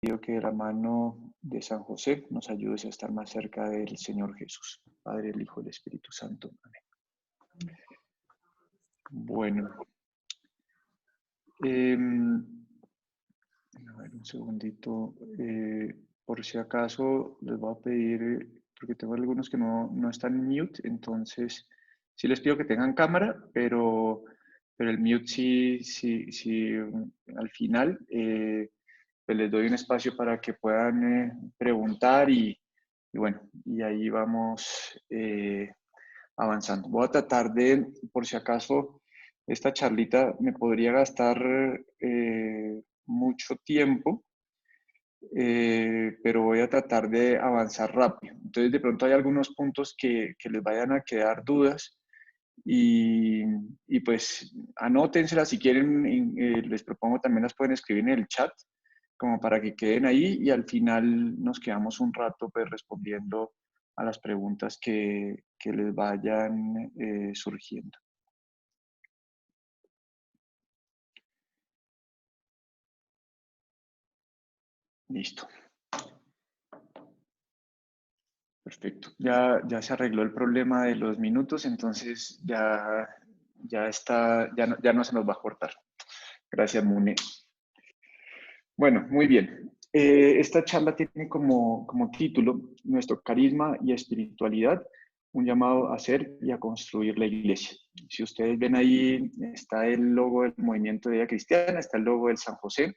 pido que de la mano de San José nos ayudes a estar más cerca del Señor Jesús, Padre, el Hijo y el Espíritu Santo. Amén. Bueno, a ver, un segundito. Por si acaso les voy a pedir, porque tengo algunos que no están en mute, entonces sí les pido que tengan cámara, pero el mute sí, al final pues les doy un espacio para que puedan preguntar y bueno, y ahí vamos avanzando. Voy a tratar de, por si acaso, esta charlita me podría gastar mucho tiempo, pero voy a tratar de avanzar rápido. Entonces, de pronto hay algunos puntos que les vayan a quedar dudas y, y pues anótenselas si quieren, les propongo también las pueden escribir en el chat como para que queden ahí y al final nos quedamos un rato pues respondiendo a las preguntas que les vayan surgiendo. Listo. Perfecto. Ya se arregló el problema de los minutos, entonces ya está, ya no se nos va a cortar. Gracias, Mune. Bueno, muy bien. Esta charla tiene como título Nuestro carisma y espiritualidad, un llamado a ser y a construir la iglesia. Si ustedes ven ahí, está el logo del Movimiento de Vida Cristiana, está el logo del San José,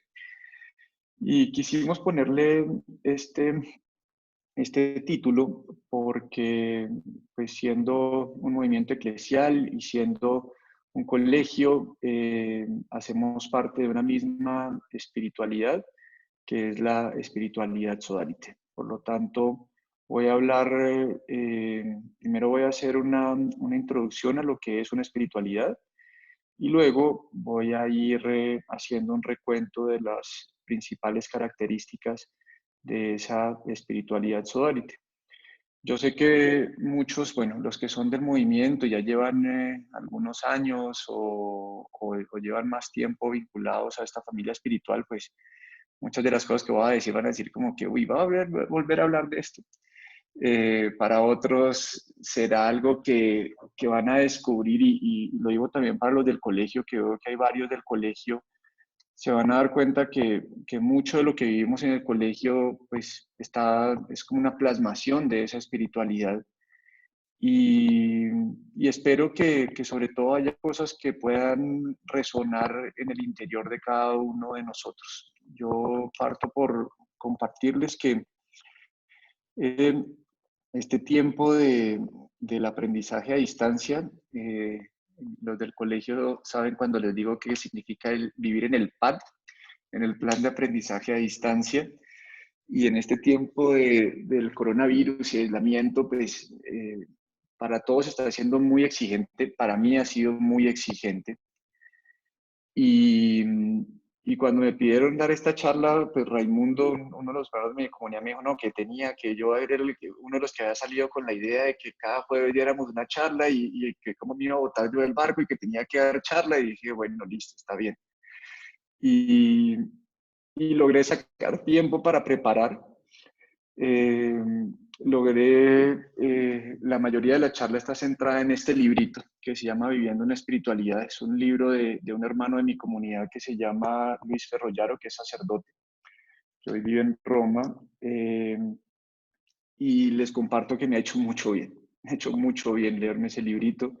y quisimos ponerle este título porque, pues, siendo un movimiento eclesial y siendo un colegio, hacemos parte de una misma espiritualidad que es la espiritualidad sodalite. Por lo tanto, voy a hablar, primero voy a hacer una introducción a lo que es una espiritualidad y luego voy a ir haciendo un recuento de las principales características de esa espiritualidad sodalite. Yo sé que muchos, bueno, los que son del movimiento ya llevan algunos años o llevan más tiempo vinculados a esta familia espiritual, pues muchas de las cosas que voy a decir van a decir como que, uy, va a volver a hablar de esto. Para otros será algo que van a descubrir y lo digo también para los del colegio, que veo que hay varios del colegio, se van a dar cuenta que mucho de lo que vivimos en el colegio pues es como una plasmación de esa espiritualidad y, y espero que sobre todo haya cosas que puedan resonar en el interior de cada uno de nosotros. Yo parto por compartirles que eh, este tiempo del aprendizaje a distancia, los del colegio saben cuando les digo que significa vivir en el PAD, en el plan de aprendizaje a distancia, y en este tiempo del coronavirus y aislamiento, pues para todos está siendo muy exigente, para mí ha sido muy exigente. Y, y cuando me pidieron dar esta charla, pues Raimundo, uno de los padres de mi comunidad, me dijo, no, que yo era uno de los que había salido con la idea de que cada jueves diéramos una charla y que cómo me iba a botar yo del barco y que tenía que dar charla. Y dije, bueno, listo, está bien. Y, y logré sacar tiempo para preparar. Eh, la mayoría de la charla está centrada en este librito que se llama Viviendo una Espiritualidad. Es un libro de un hermano de mi comunidad que se llama Luis Ferrollaro, que es sacerdote, que hoy vive en Roma. Y les comparto que me ha hecho mucho bien. Me ha hecho mucho bien leerme ese librito.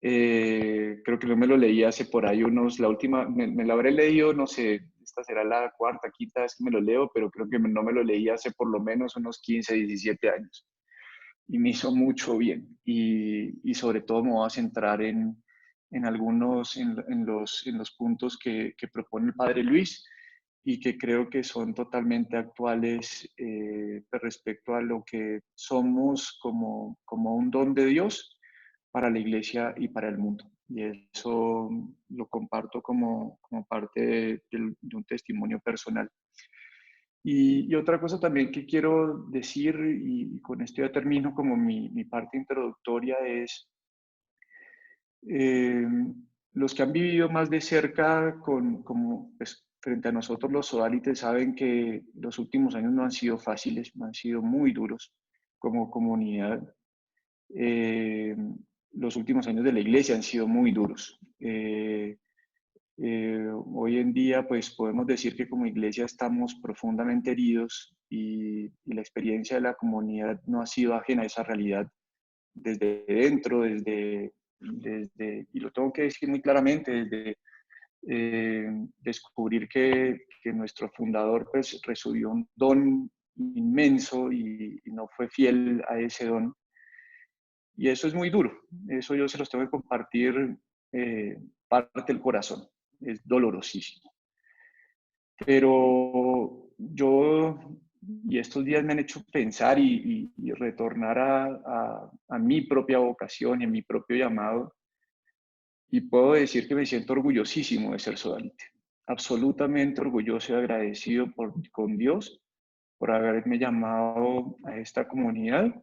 Creo que no me lo leí hace por ahí la última, me lo habré leído, no sé, esta será la cuarta, quinta vez que me lo leo, pero creo que no me lo leí hace por lo menos unos 15, 17 años. Y me hizo mucho bien. Y sobre todo me voy a centrar en algunos, en los puntos que propone el Padre Luis y que creo que son totalmente actuales respecto a lo que somos como un don de Dios para la iglesia y para el mundo. Y eso lo comparto como parte de un testimonio personal. Y otra cosa también que quiero decir, y con esto ya termino como mi parte introductoria, es eh, los que han vivido más de cerca con frente a nosotros los Sodalites saben que los últimos años no han sido fáciles, han sido muy duros como comunidad. Eh, los últimos años de la iglesia han sido muy duros. Hoy en día, pues podemos decir que como iglesia estamos profundamente heridos y la experiencia de la comunidad no ha sido ajena a esa realidad desde dentro, y lo tengo que decir muy claramente, desde descubrir que nuestro fundador pues recibió un don inmenso y no fue fiel a ese don. Y eso es muy duro, eso yo se los tengo que compartir parte del corazón, es dolorosísimo. Pero yo, y estos días me han hecho pensar y retornar a mi propia vocación y a mi propio llamado, y puedo decir que me siento orgullosísimo de ser sodalite, absolutamente orgulloso y agradecido con Dios por haberme llamado a esta comunidad,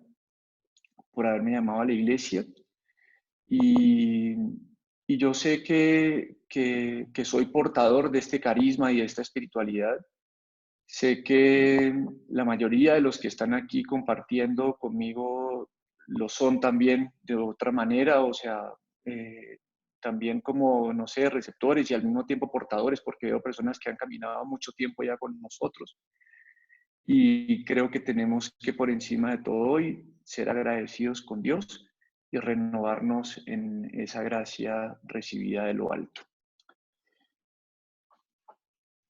por haberme llamado a la iglesia. Y, y yo sé que soy portador de este carisma y de esta espiritualidad. Sé que la mayoría de los que están aquí compartiendo conmigo lo son también de otra manera, o sea, también como, no sé, receptores y al mismo tiempo portadores, porque veo personas que han caminado mucho tiempo ya con nosotros. Y creo que tenemos que, por encima de todo hoy, ser agradecidos con Dios y renovarnos en esa gracia recibida de lo alto.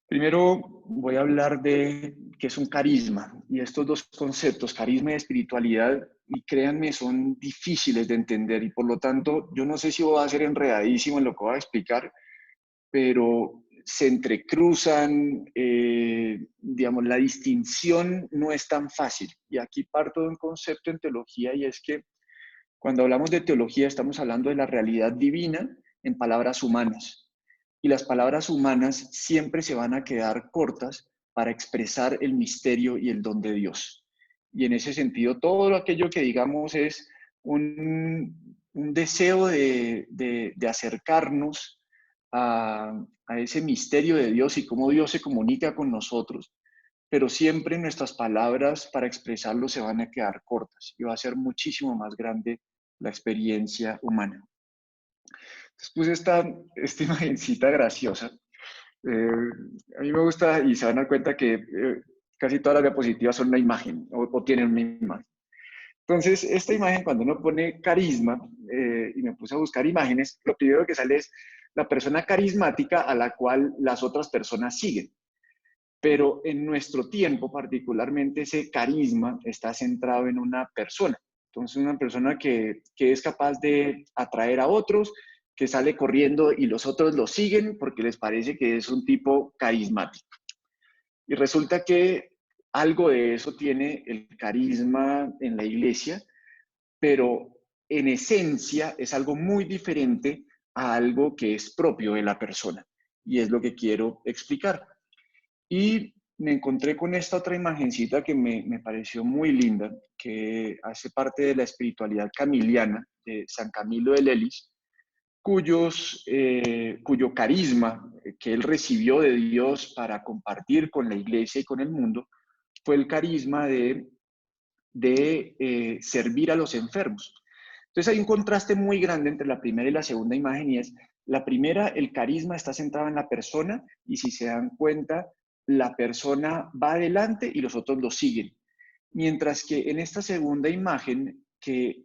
Primero voy a hablar de qué es un carisma, y estos dos conceptos, carisma y espiritualidad, y créanme, son difíciles de entender, y por lo tanto yo no sé si voy a ser enredadísimo en lo que voy a explicar, pero se entrecruzan, digamos, la distinción no es tan fácil. Y aquí parto de un concepto en teología, y es que cuando hablamos de teología estamos hablando de la realidad divina en palabras humanas. Y las palabras humanas siempre se van a quedar cortas para expresar el misterio y el don de Dios. Y en ese sentido, todo aquello que digamos es un deseo de acercarnos a ese misterio de Dios y cómo Dios se comunica con nosotros, pero siempre nuestras palabras para expresarlo se van a quedar cortas y va a ser muchísimo más grande la experiencia humana. Entonces puse esta imagencita graciosa. A mí me gusta y se van a dar cuenta que casi todas las diapositivas son una imagen o tienen una imagen. Entonces, esta imagen, cuando uno pone carisma, y me puse a buscar imágenes, lo primero que sale es la persona carismática a la cual las otras personas siguen. Pero en nuestro tiempo, particularmente, ese carisma está centrado en una persona. Entonces, una persona que es capaz de atraer a otros, que sale corriendo y los otros lo siguen porque les parece que es un tipo carismático. Y resulta que algo de eso tiene el carisma en la iglesia, pero en esencia es algo muy diferente a algo que es propio de la persona. Y es lo que quiero explicar. Y me encontré con esta otra imagencita que me pareció muy linda, que hace parte de la espiritualidad camiliana de San Camilo de Lelis, cuyo carisma que él recibió de Dios para compartir con la iglesia y con el mundo fue el carisma de servir a los enfermos. Entonces hay un contraste muy grande entre la primera y la segunda imagen, y es la primera, el carisma está centrado en la persona, y si se dan cuenta, la persona va adelante y los otros lo siguen. Mientras que en esta segunda imagen, que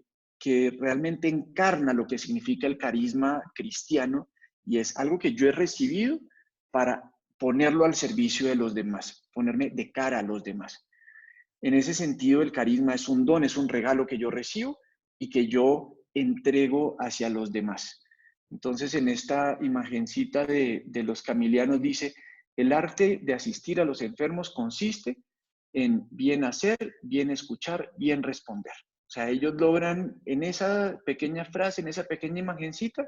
realmente encarna lo que significa el carisma cristiano, y es algo que yo he recibido para ponerlo al servicio de los demás, ponerme de cara a los demás. En ese sentido, el carisma es un don, es un regalo que yo recibo y que yo entrego hacia los demás. Entonces, en esta imagencita de los camilianos dice, el arte de asistir a los enfermos consiste en bien hacer, bien escuchar, bien responder. O sea, ellos logran en esa pequeña frase, en esa pequeña imagencita,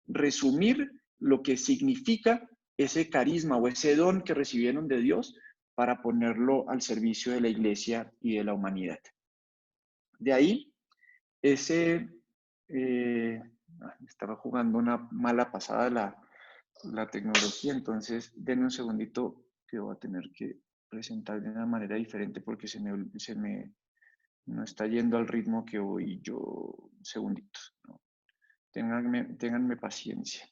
resumir lo que significa ese carisma o ese don que recibieron de Dios para ponerlo al servicio de la iglesia y de la humanidad. De ahí, ese, estaba jugando una mala pasada la tecnología, entonces denme un segundito que voy a tener que presentar de una manera diferente porque se me no está yendo al ritmo que voy yo. Un segundito, ¿no? Ténganme paciencia.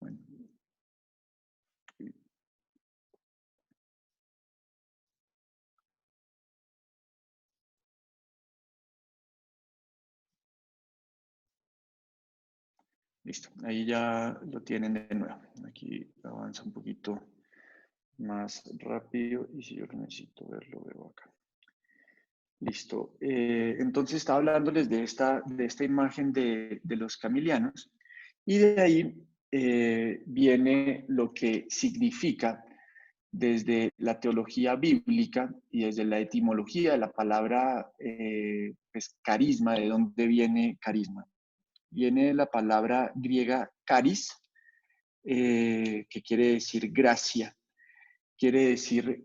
Bueno, listo, ahí ya lo tienen de nuevo. Aquí avanza un poquito más rápido y si yo necesito verlo, veo acá. Listo. Entonces estaba hablándoles de esta imagen de los camilianos y de ahí viene lo que significa desde la teología bíblica y desde la etimología de la palabra pues, carisma. ¿De dónde viene carisma? Viene de la palabra griega caris, que quiere decir gracia, quiere decir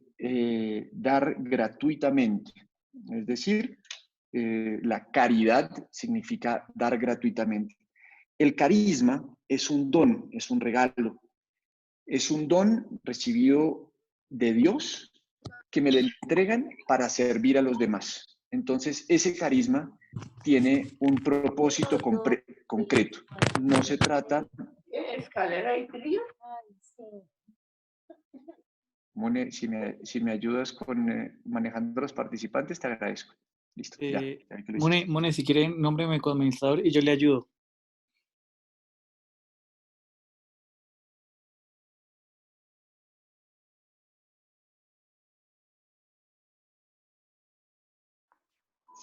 dar gratuitamente. Es decir, la caridad significa dar gratuitamente. El carisma es un don, es un regalo, es un don recibido de Dios que me lo entregan para servir a los demás. Entonces, ese carisma tiene un propósito concreto. No se trata... ¿Escalera y trío? Mone, si me ayudas con manejando los participantes, te agradezco. Listo, ya vi que lo hiciste. Mone, si quiere, nómbreme como administrador y yo le ayudo.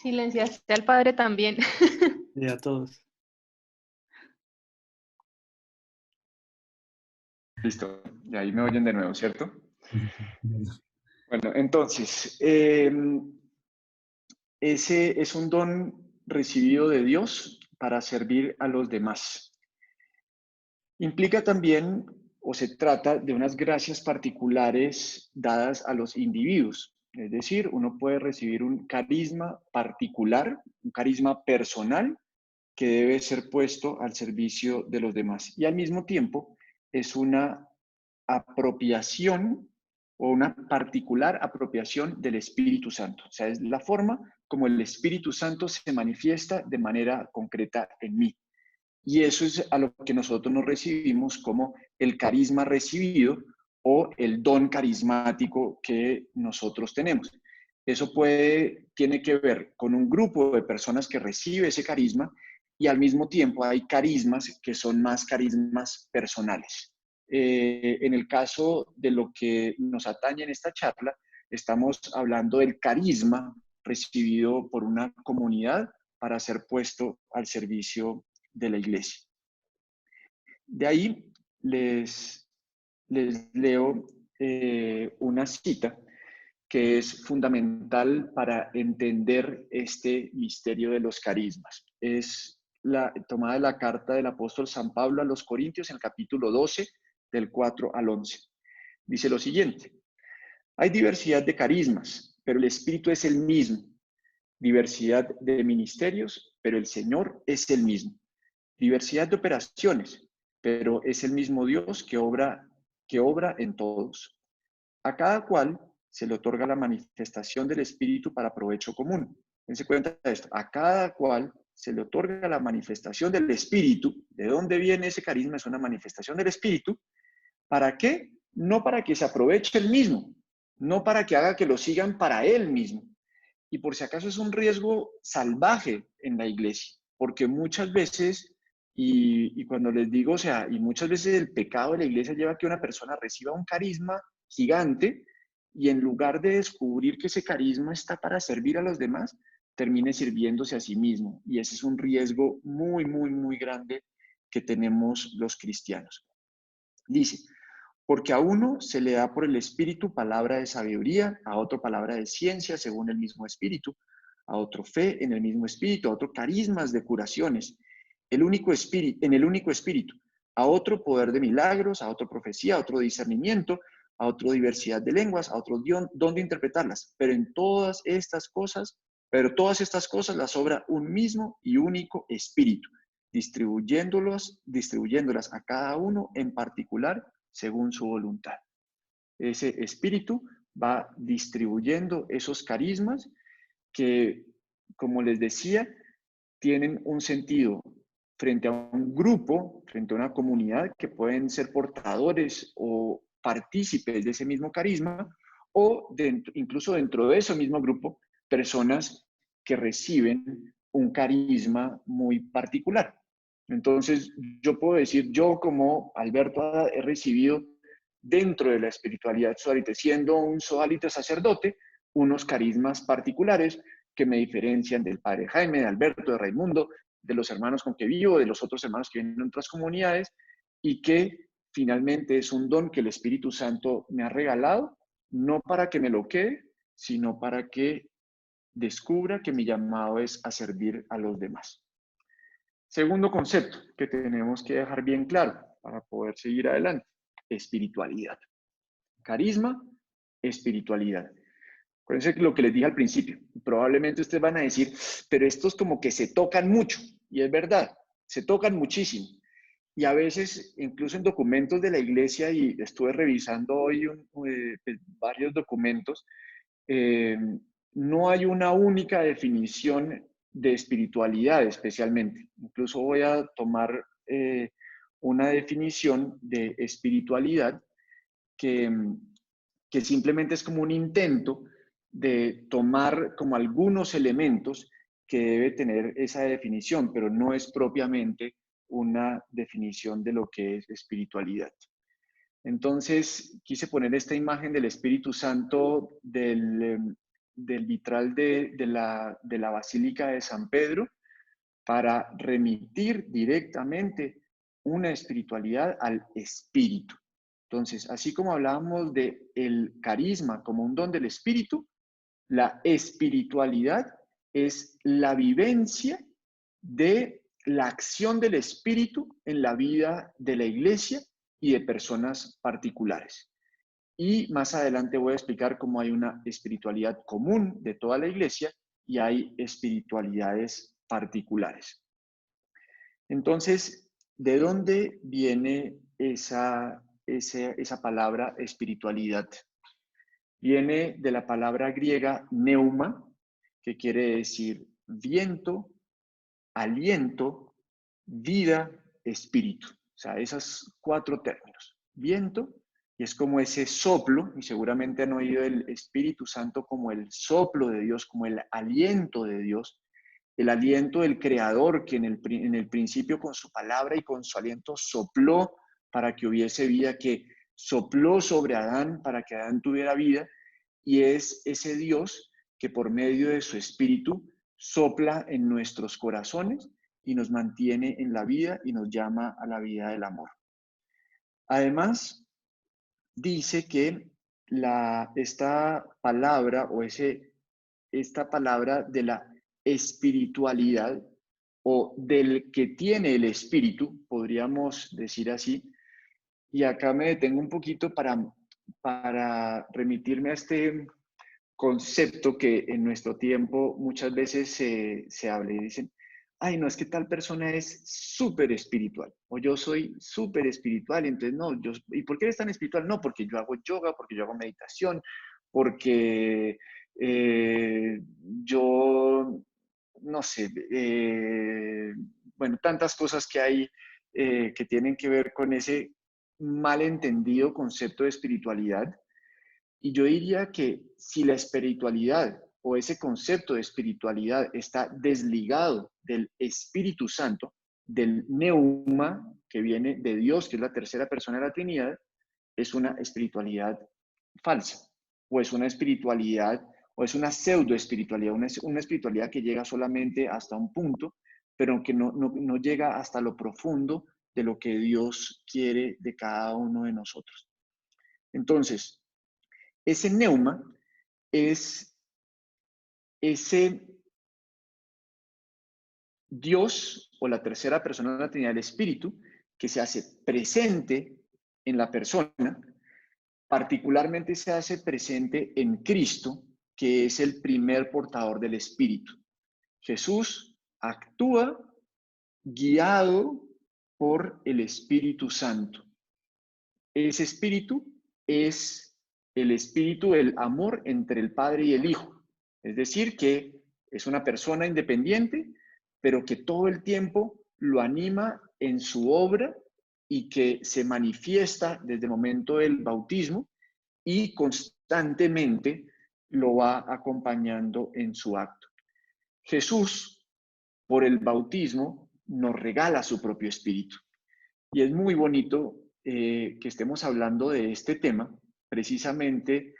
Silenciaste al padre también. Y a todos. Listo, y ahí me oyen de nuevo, ¿cierto? Bueno, entonces, ese es un don recibido de Dios para servir a los demás. Implica también, o se trata de unas gracias particulares dadas a los individuos. Es decir, uno puede recibir un carisma particular, un carisma personal, que debe ser puesto al servicio de los demás. Y al mismo tiempo es una apropiación o una particular apropiación del Espíritu Santo. O sea, es la forma como el Espíritu Santo se manifiesta de manera concreta en mí. Y eso es a lo que nosotros nos recibimos como el carisma recibido o el don carismático que nosotros tenemos. Eso tiene que ver con un grupo de personas que recibe ese carisma y al mismo tiempo hay carismas que son más carismas personales. En el caso de lo que nos atañe en esta charla, estamos hablando del carisma recibido por una comunidad para ser puesto al servicio de la iglesia. De ahí les leo una cita que es fundamental para entender este misterio de los carismas. Es la tomada de la carta del apóstol San Pablo a los Corintios en el capítulo 12, del 4 al 11. Dice lo siguiente: hay diversidad de carismas, pero el Espíritu es el mismo. Diversidad de ministerios, pero el Señor es el mismo. Diversidad de operaciones, pero es el mismo Dios que obra en todos. A cada cual se le otorga la manifestación del Espíritu para provecho común. Dense cuenta de esto. A cada cual se le otorga la manifestación del Espíritu. ¿De dónde viene ese carisma? Es una manifestación del Espíritu. ¿Para qué? No para que se aproveche el mismo, no para que haga que lo sigan para él mismo. Y por si acaso es un riesgo salvaje en la iglesia, porque muchas veces, y cuando les digo, o sea, y muchas veces el pecado de la iglesia lleva a que una persona reciba un carisma gigante y en lugar de descubrir que ese carisma está para servir a los demás, termine sirviéndose a sí mismo. Y ese es un riesgo muy, muy, muy grande que tenemos los cristianos. Dice, porque a uno se le da por el Espíritu palabra de sabiduría, a otro palabra de ciencia según el mismo Espíritu, a otro fe en el mismo Espíritu, a otro carismas de curaciones, en el único Espíritu, a otro poder de milagros, a otro profecía, a otro discernimiento, a otra diversidad de lenguas, a otro don de interpretarlas. Pero todas estas cosas las obra un mismo y único espíritu, distribuyéndolas a cada uno en particular según su voluntad. Ese espíritu va distribuyendo esos carismas que, como les decía, tienen un sentido frente a un grupo, frente a una comunidad que pueden ser portadores o partícipes de ese mismo carisma, o incluso dentro de ese mismo grupo, personas que reciben un carisma muy particular. Entonces, yo puedo decir, yo como Alberto he recibido dentro de la espiritualidad sodalite, siendo un sodalite sacerdote, unos carismas particulares que me diferencian del padre Jaime, de Alberto, de Raimundo, de los hermanos con que vivo, de los otros hermanos que viven en otras comunidades, y que finalmente es un don que el Espíritu Santo me ha regalado, no para que me lo quede, sino para que descubra que mi llamado es a servir a los demás. Segundo concepto que tenemos que dejar bien claro para poder seguir adelante: espiritualidad. Carisma, espiritualidad. Acuérdense lo que les dije al principio. Probablemente ustedes van a decir, pero estos como que se tocan mucho. Y es verdad, se tocan muchísimo. Y a veces, incluso en documentos de la iglesia, y estuve revisando hoy varios documentos, no hay una única definición de espiritualidad especialmente. Incluso voy a tomar una definición de espiritualidad que, que simplemente es como un intento de tomar como algunos elementos que debe tener esa definición, pero no es propiamente una definición de lo que es espiritualidad. Entonces, quise poner esta imagen del Espíritu Santo del vitral de la Basílica de San Pedro para remitir directamente una espiritualidad al Espíritu. Entonces, así como hablábamos de el carisma como un don del Espíritu, la espiritualidad es la vivencia de la acción del Espíritu en la vida de la iglesia y de personas particulares. Y más adelante voy a explicar cómo hay una espiritualidad común de toda la iglesia y hay espiritualidades particulares. Entonces, ¿de dónde viene esa palabra espiritualidad? Viene de la palabra griega neuma, que quiere decir viento, aliento, vida, espíritu. O sea, esos 4 términos. Viento, y es como ese soplo, y seguramente han oído el Espíritu Santo como el soplo de Dios, como el aliento de Dios, el aliento del Creador que en el principio con su palabra y con su aliento sopló para que hubiese vida, que sopló sobre Adán para que Adán tuviera vida, y es ese Dios que por medio de su Espíritu sopla en nuestros corazones y nos mantiene en la vida y nos llama a la vida del amor. Además, dice que esta palabra o esta palabra de la espiritualidad o del que tiene el espíritu, podríamos decir así, y acá me detengo un poquito para remitirme a este concepto que en nuestro tiempo muchas veces se habla y dicen, ay, no, es que tal persona es súper espiritual, o yo soy súper espiritual, y entonces no, ¿y por qué eres tan espiritual? No, porque yo hago yoga, porque yo hago meditación, porque yo, no sé, bueno, tantas cosas que hay que tienen que ver con ese malentendido concepto de espiritualidad. Y yo diría que si la espiritualidad o ese concepto de espiritualidad está desligado del Espíritu Santo, del neuma, que viene de Dios, que es la tercera persona de la Trinidad, es una espiritualidad falsa, o es una espiritualidad, o es una pseudo espiritualidad, una espiritualidad que llega solamente hasta un punto, pero que no llega hasta lo profundo de lo que Dios quiere de cada uno de nosotros. Entonces, ese neuma es ese Dios o la tercera persona de la Trinidad del Espíritu que se hace presente en la persona particularmente se hace presente en Cristo, que es el primer portador del Espíritu. Jesús actúa guiado por el Espíritu Santo. Ese Espíritu es el Espíritu del amor entre el Padre y el Hijo. Es decir, que es una persona independiente, pero que todo el tiempo lo anima en su obra y que se manifiesta desde el momento del bautismo y constantemente lo va acompañando en su acto. Jesús, por el bautismo, nos regala su propio espíritu. Y es muy bonito que estemos hablando de este tema, precisamente,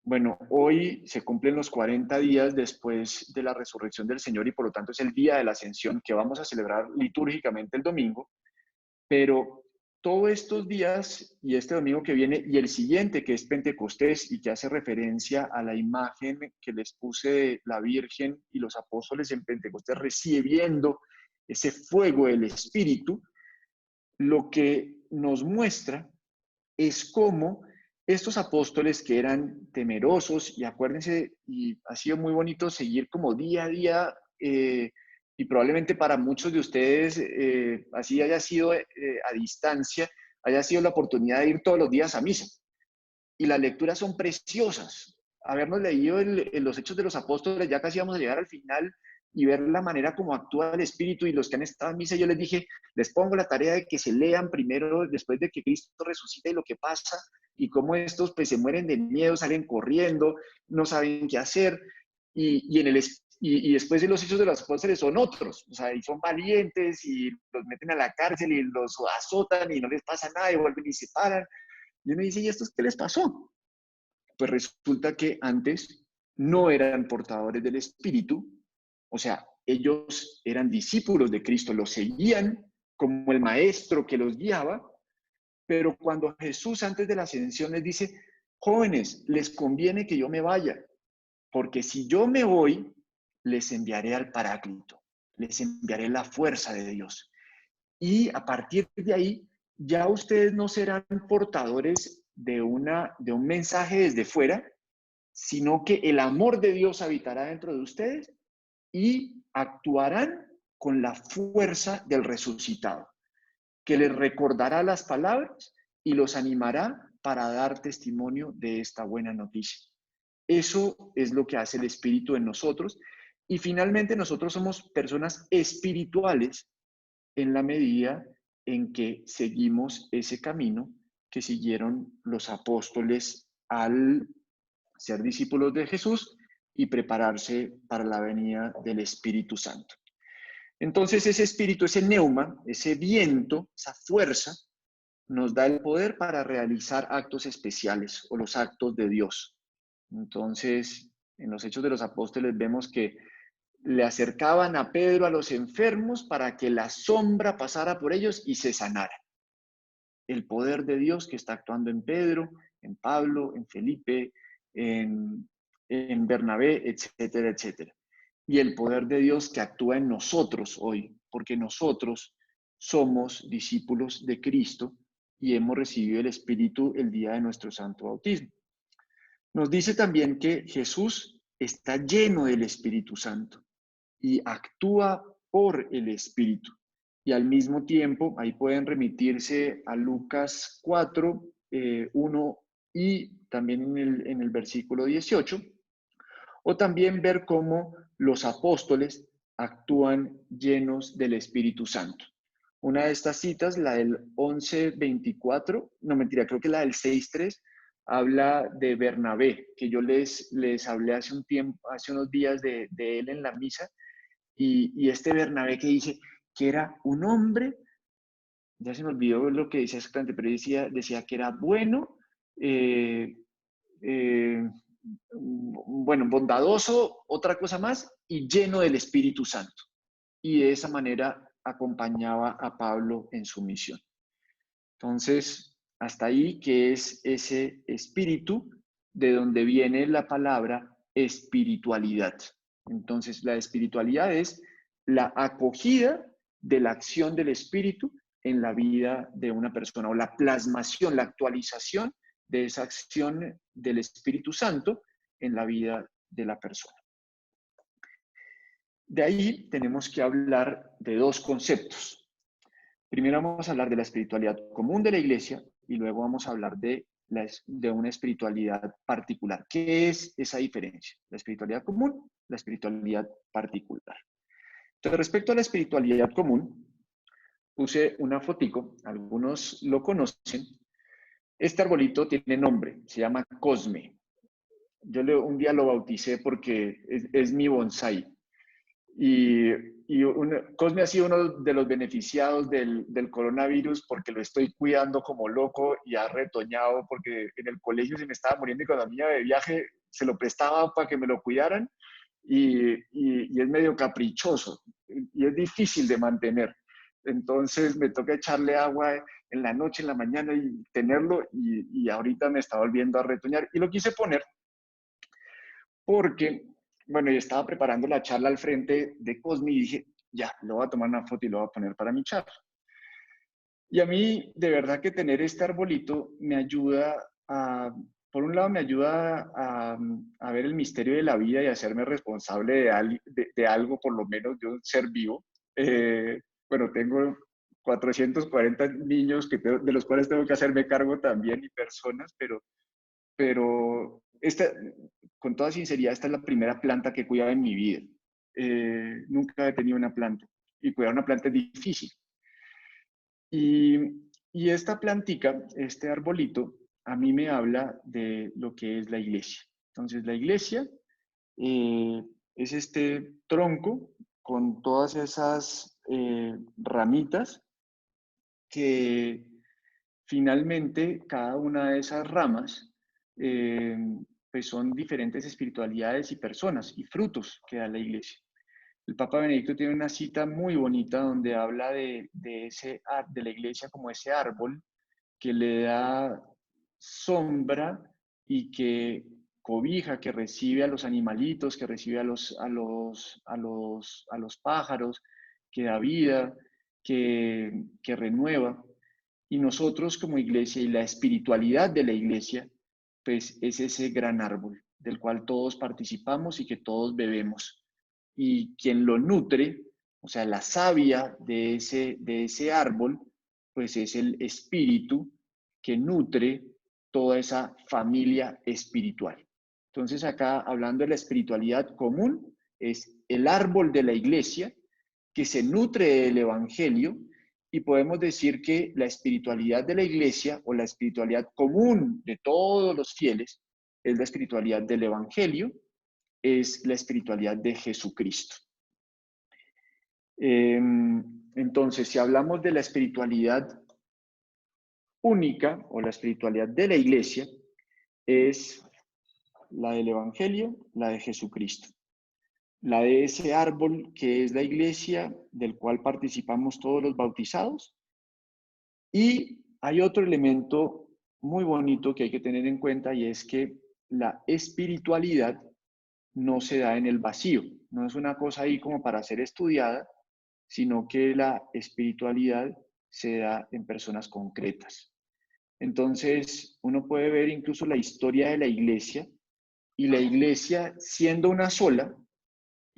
bueno, hoy se cumplen los 40 días después de la resurrección del Señor y por lo tanto es el día de la ascensión que vamos a celebrar litúrgicamente el domingo, pero todos estos días y este domingo que viene y el siguiente que es Pentecostés y que hace referencia a la imagen que les puse de la Virgen y los apóstoles en Pentecostés recibiendo ese fuego del Espíritu, lo que nos muestra es cómo estos apóstoles que eran temerosos, y acuérdense, y ha sido muy bonito seguir como día a día, y probablemente para muchos de ustedes así haya sido a distancia, haya sido la oportunidad de ir todos los días a misa. Y las lecturas son preciosas. Habernos leído los Hechos de los Apóstoles, ya casi vamos a llegar al final, y ver la manera como actúa el Espíritu y los que han estado en misa, yo les dije, les pongo la tarea de que se lean primero después de que Cristo resucita y lo que pasa, y cómo estos pues se mueren de miedo, salen corriendo, no saben qué hacer, y después de los Hechos de los Apóstoles son otros, o sea, y son valientes y los meten a la cárcel y los azotan y no les pasa nada y vuelven y se paran. Y uno dice, ¿y estos qué les pasó? Pues resulta que antes no eran portadores del Espíritu, o sea, ellos eran discípulos de Cristo, lo seguían como el maestro que los guiaba, pero cuando Jesús antes de la ascensión les dice, jóvenes, les conviene que yo me vaya, porque si yo me voy, les enviaré al Paráclito, les enviaré la fuerza de Dios. Y a partir de ahí, ya ustedes no serán portadores de un mensaje desde fuera, sino que el amor de Dios habitará dentro de ustedes y actuarán con la fuerza del resucitado, que les recordará las palabras y los animará para dar testimonio de esta buena noticia. Eso es lo que hace el Espíritu en nosotros. Y finalmente nosotros somos personas espirituales en la medida en que seguimos ese camino que siguieron los apóstoles al ser discípulos de Jesús y prepararse para la venida del Espíritu Santo. Entonces ese espíritu, ese neuma, ese viento, esa fuerza, nos da el poder para realizar actos especiales o los actos de Dios. Entonces, en los Hechos de los Apóstoles vemos que le acercaban a Pedro a los enfermos para que la sombra pasara por ellos y se sanara. El poder de Dios que está actuando en Pedro, en Pablo, en Felipe, en Bernabé, etcétera, etcétera. Y el poder de Dios que actúa en nosotros hoy, porque nosotros somos discípulos de Cristo y hemos recibido el Espíritu el día de nuestro santo bautismo. Nos dice también que Jesús está lleno del Espíritu Santo y actúa por el Espíritu. Y al mismo tiempo, ahí pueden remitirse a Lucas 4, 1 y también en el versículo 18, o también ver cómo los apóstoles actúan llenos del Espíritu Santo. Una de estas citas, la del 11:24, no mentira, creo que la del 6:3, habla de Bernabé, que yo les hablé hace un tiempo, hace unos días de él en la misa, y este Bernabé que dice que era un hombre, ya se me olvidó lo que decía exactamente, pero decía que era bueno, bueno, bondadoso, otra cosa más, y lleno del Espíritu Santo. Y de esa manera acompañaba a Pablo en su misión. Entonces, hasta ahí que es ese espíritu de donde viene la palabra espiritualidad. Entonces, la espiritualidad es la acogida de la acción del espíritu en la vida de una persona o la plasmación, la actualización de esa acción del Espíritu Santo en la vida de la persona. De ahí tenemos que hablar de dos conceptos. Primero vamos a hablar de la espiritualidad común de la iglesia y luego vamos a hablar de una espiritualidad particular. ¿Qué es esa diferencia? La espiritualidad común, la espiritualidad particular. Entonces, respecto a la espiritualidad común, puse una fotico, algunos lo conocen. Este arbolito tiene nombre, se llama Cosme. Yo un día lo bauticé porque es mi bonsái. Cosme ha sido uno de los beneficiados del coronavirus porque lo estoy cuidando como loco y ha retoñado porque en el colegio se me estaba muriendo y cuando a mí iba de viaje se lo prestaba para que me lo cuidaran y es medio caprichoso y es difícil de mantener. Entonces me toca echarle agua en la noche, en la mañana y tenerlo y ahorita me está volviendo a retoñar. Y lo quise poner porque, bueno, yo estaba preparando la charla al frente de Cosme y dije, ya, lo voy a tomar una foto y lo voy a poner para mi charla. Y a mí, de verdad que tener este arbolito me ayuda por un lado me ayuda a ver el misterio de la vida y a hacerme responsable de algo, por lo menos de un ser vivo. Bueno, tengo 440 niños de los cuales tengo que hacerme cargo también y personas, pero con toda sinceridad, esta es la primera planta que he cuidado en mi vida. Nunca he tenido una planta y cuidar una planta es difícil. Y esta plantica, este arbolito, a mí me habla de lo que es la iglesia. Entonces, la iglesia es este tronco con todas esas ramitas que finalmente cada una de esas ramas pues son diferentes espiritualidades y personas y frutos que da la iglesia. El Papa Benedicto tiene una cita muy bonita donde habla de la iglesia como ese árbol que le da sombra y que cobija, que recibe a los animalitos, que recibe a los pájaros, que da vida, que renueva. Y nosotros como iglesia y la espiritualidad de la iglesia, pues es ese gran árbol del cual todos participamos y que todos bebemos. Y quien lo nutre, o sea, la savia de ese árbol, pues es el espíritu que nutre toda esa familia espiritual. Entonces acá, hablando de la espiritualidad común, es el árbol de la iglesia que se nutre del evangelio y podemos decir que la espiritualidad de la iglesia o la espiritualidad común de todos los fieles es la espiritualidad del evangelio, es la espiritualidad de Jesucristo. Entonces, si hablamos de la espiritualidad única o la espiritualidad de la iglesia, es la del evangelio, la de Jesucristo. La de ese árbol que es la iglesia, del cual participamos todos los bautizados. Y hay otro elemento muy bonito que hay que tener en cuenta y es que la espiritualidad no se da en el vacío, no es una cosa ahí como para ser estudiada, sino que la espiritualidad se da en personas concretas. Entonces, uno puede ver incluso la historia de la iglesia y la iglesia siendo una sola,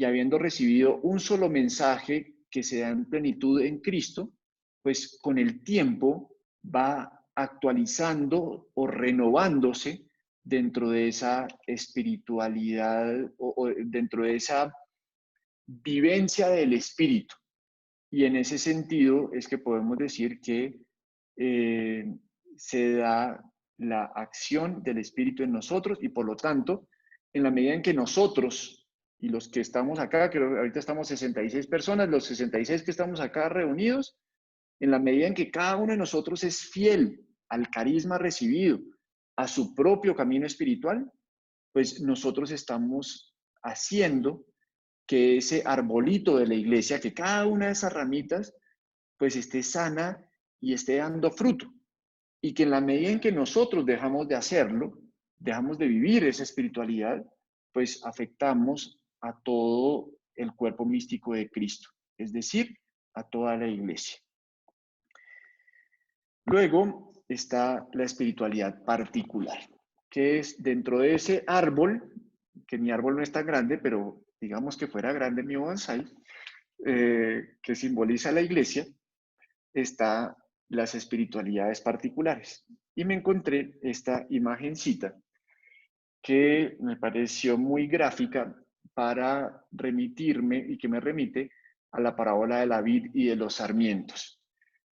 y habiendo recibido un solo mensaje que se da en plenitud en Cristo, pues con el tiempo va actualizando o renovándose dentro de esa espiritualidad o dentro de esa vivencia del espíritu. Y en ese sentido es que podemos decir que se da la acción del espíritu en nosotros y por lo tanto, en la medida en que nosotros y los que estamos acá, que ahorita estamos 66 personas, los 66 que estamos acá reunidos, en la medida en que cada uno de nosotros es fiel al carisma recibido, a su propio camino espiritual, pues nosotros estamos haciendo que ese arbolito de la iglesia, que cada una de esas ramitas, pues esté sana y esté dando fruto. Y que en la medida en que nosotros dejamos de hacerlo, dejamos de vivir esa espiritualidad, pues afectamos a todo el cuerpo místico de Cristo, es decir, a toda la iglesia. Luego, está la espiritualidad particular, que es dentro de ese árbol, que mi árbol no es tan grande, pero digamos que fuera grande mi bonsai, que simboliza la iglesia, está las espiritualidades particulares. Y me encontré esta imagencita que me pareció muy gráfica para remitirme y que me remite a la parábola de la vid y de los sarmientos.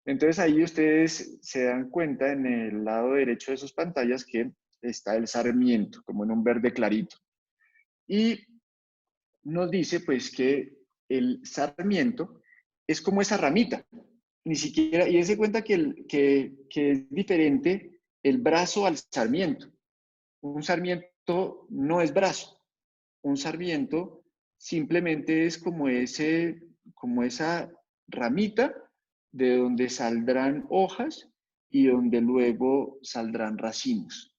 Entonces ahí ustedes se dan cuenta en el lado derecho de sus pantallas que está el sarmiento, como en un verde clarito. Y nos dice pues que el sarmiento es como esa ramita, ni siquiera, y se cuenta que es diferente el brazo al sarmiento. Un sarmiento no es brazo, un sarmiento simplemente es como esa ramita de donde saldrán hojas y donde luego saldrán racimos.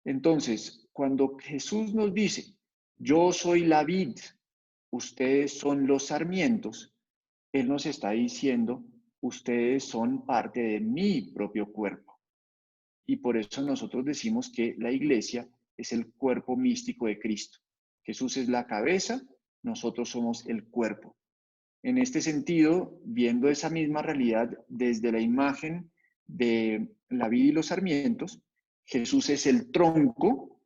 Entonces, cuando Jesús nos dice, yo soy la vid, ustedes son los sarmientos, Él nos está diciendo, ustedes son parte de mi propio cuerpo. Y por eso nosotros decimos que la iglesia es el cuerpo místico de Cristo. Jesús es la cabeza, nosotros somos el cuerpo. En este sentido, viendo esa misma realidad desde la imagen de la vid y los sarmientos, Jesús es el tronco,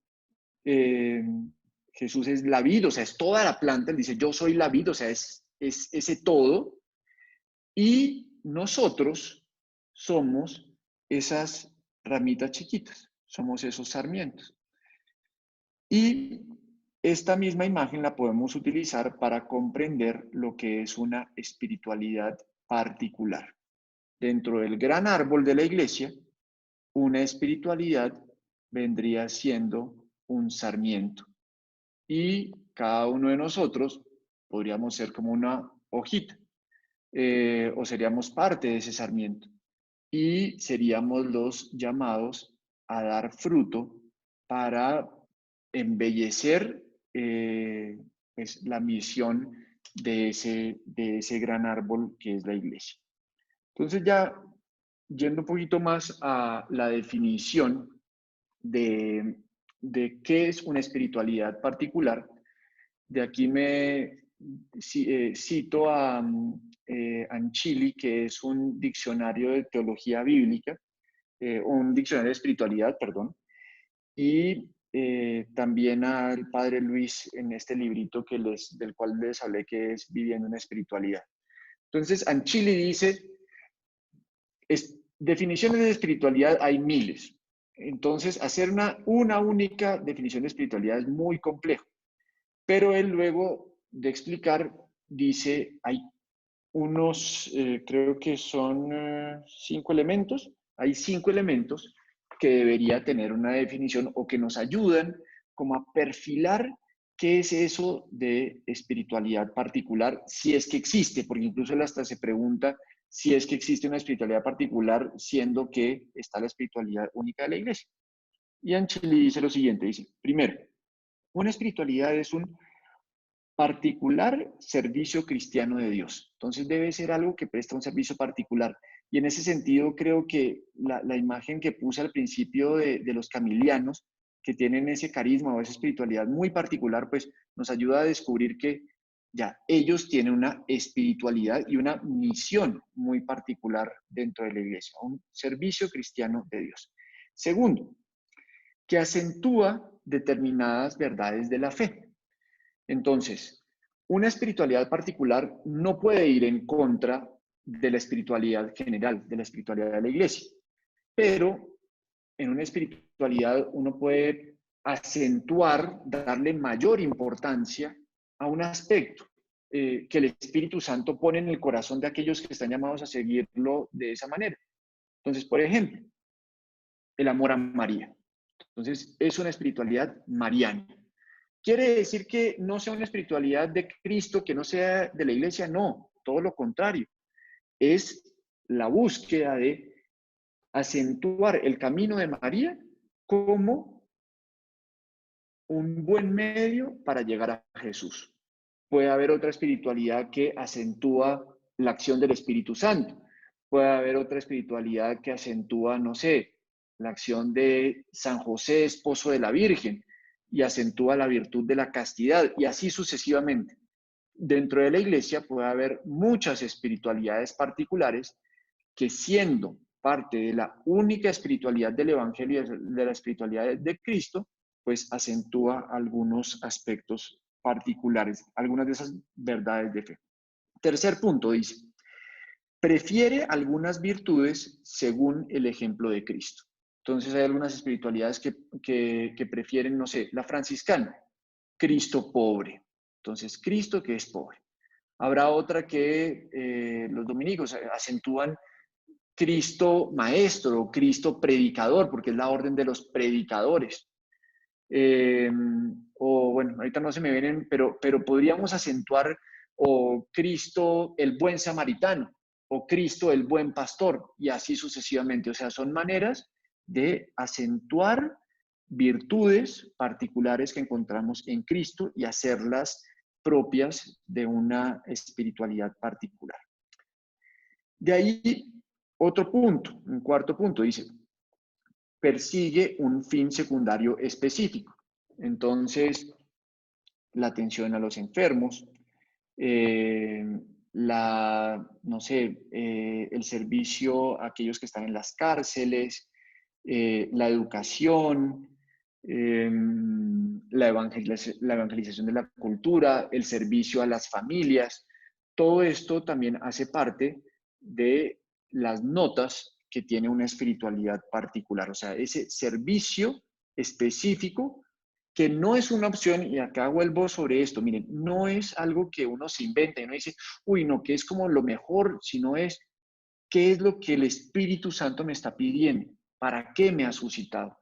eh, Jesús es la vid, o sea, es toda la planta, él dice, yo soy la vid, o sea, es ese todo, y nosotros somos esas ramitas chiquitas, somos esos sarmientos. Y esta misma imagen la podemos utilizar para comprender lo que es una espiritualidad particular. Dentro del gran árbol de la iglesia, una espiritualidad vendría siendo un sarmiento. Y cada uno de nosotros podríamos ser como una hojita, o seríamos parte de ese sarmiento. Y seríamos los llamados a dar fruto para embellecer pues, la misión de ese gran árbol que es la iglesia. Entonces ya yendo un poquito más a la definición de qué es una espiritualidad particular, de aquí cito a Anchili, que es un diccionario de teología bíblica, un diccionario de espiritualidad, perdón, y también al padre Luis en este librito del cual les hablé, que es Viviendo una Espiritualidad. Entonces, Anchili dice, definiciones de espiritualidad hay miles. Entonces, hacer una única definición de espiritualidad es muy complejo. Pero él luego de explicar dice, hay creo que son 5 elementos, hay 5 elementos que debería tener una definición o que nos ayudan como a perfilar qué es eso de espiritualidad particular, si es que existe, porque incluso él hasta se pregunta si es que existe una espiritualidad particular, siendo que está la espiritualidad única de la iglesia. Y Anchili dice lo siguiente, dice, primero, una espiritualidad es un particular servicio cristiano de Dios. Entonces debe ser algo que presta un servicio particular. Y en ese sentido creo que la imagen que puse al principio de los camilianos, que tienen ese carisma o esa espiritualidad muy particular, pues nos ayuda a descubrir que ya ellos tienen una espiritualidad y una misión muy particular dentro de la iglesia, un servicio cristiano de Dios. Segundo, que acentúa determinadas verdades de la fe. Entonces, una espiritualidad particular no puede ir en contra de la espiritualidad general, de la espiritualidad de la iglesia, pero en una espiritualidad uno puede acentuar, darle mayor importancia a un aspecto que el Espíritu Santo pone en el corazón de aquellos que están llamados a seguirlo de esa manera. Entonces, por ejemplo, el amor a María. Entonces, es una espiritualidad mariana. ¿Quiere decir que no sea una espiritualidad de Cristo, que no sea de la iglesia? No, todo lo contrario. Es la búsqueda de acentuar el camino de María como un buen medio para llegar a Jesús. Puede haber otra espiritualidad que acentúa la acción del Espíritu Santo. Puede haber otra espiritualidad que acentúa, no sé, la acción de San José, esposo de la Virgen, y acentúa la virtud de la castidad, y así sucesivamente. Dentro de la iglesia puede haber muchas espiritualidades particulares que, siendo parte de la única espiritualidad del Evangelio, de la espiritualidad de Cristo, pues acentúa algunos aspectos particulares, algunas de esas verdades de fe. Tercer punto dice, prefiere algunas virtudes según el ejemplo de Cristo. Entonces hay algunas espiritualidades que prefieren, no sé, la franciscana, Cristo pobre. Entonces, Cristo que es pobre. Habrá otra que los dominicos acentúan Cristo maestro, Cristo predicador, porque es la orden de los predicadores. O bueno, ahorita no se me vienen, pero podríamos acentuar o Cristo el buen samaritano, o Cristo el buen pastor, y así sucesivamente. O sea, son maneras de acentuar virtudes particulares que encontramos en Cristo y hacerlas propias de una espiritualidad particular. De ahí, otro punto, un cuarto punto, dice, persigue un fin secundario específico. Entonces, la atención a los enfermos, no sé, el servicio a aquellos que están en las cárceles, la educación, la evangelización de la cultura, el servicio a las familias. Todo esto también hace parte de las notas que tiene una espiritualidad particular, o sea, ese servicio específico que no es una opción, y acá vuelvo sobre esto, miren, no es algo que uno se inventa y uno dice, uy, no, que es como lo mejor, sino es qué es lo que el Espíritu Santo me está pidiendo, para qué me ha suscitado.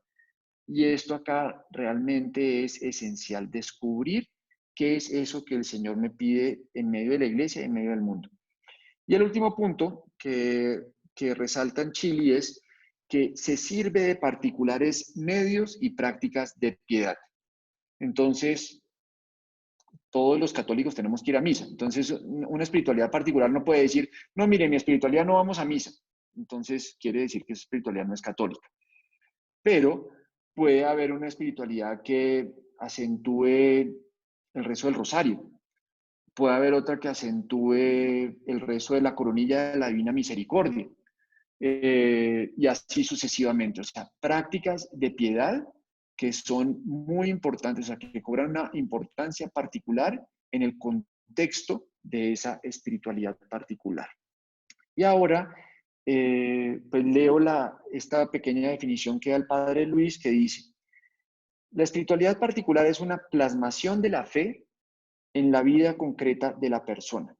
Y esto acá realmente es esencial, descubrir qué es eso que el Señor me pide en medio de la iglesia, en medio del mundo. Y el último punto que resalta en Chile es que se sirve de particulares medios y prácticas de piedad. Entonces, todos los católicos tenemos que ir a misa. Entonces, una espiritualidad particular no puede decir, no, mire, mi espiritualidad no vamos a misa. Entonces, quiere decir que esa espiritualidad no es católica. Pero puede haber una espiritualidad que acentúe el rezo del rosario. Puede haber otra que acentúe el rezo de la coronilla de la Divina Misericordia. Y así sucesivamente. O sea, prácticas de piedad que son muy importantes, o sea, que cobran una importancia particular en el contexto de esa espiritualidad particular. Y ahora, pues leo esta pequeña definición que da el Padre Luis, que dice, la espiritualidad particular es una plasmación de la fe en la vida concreta de la persona,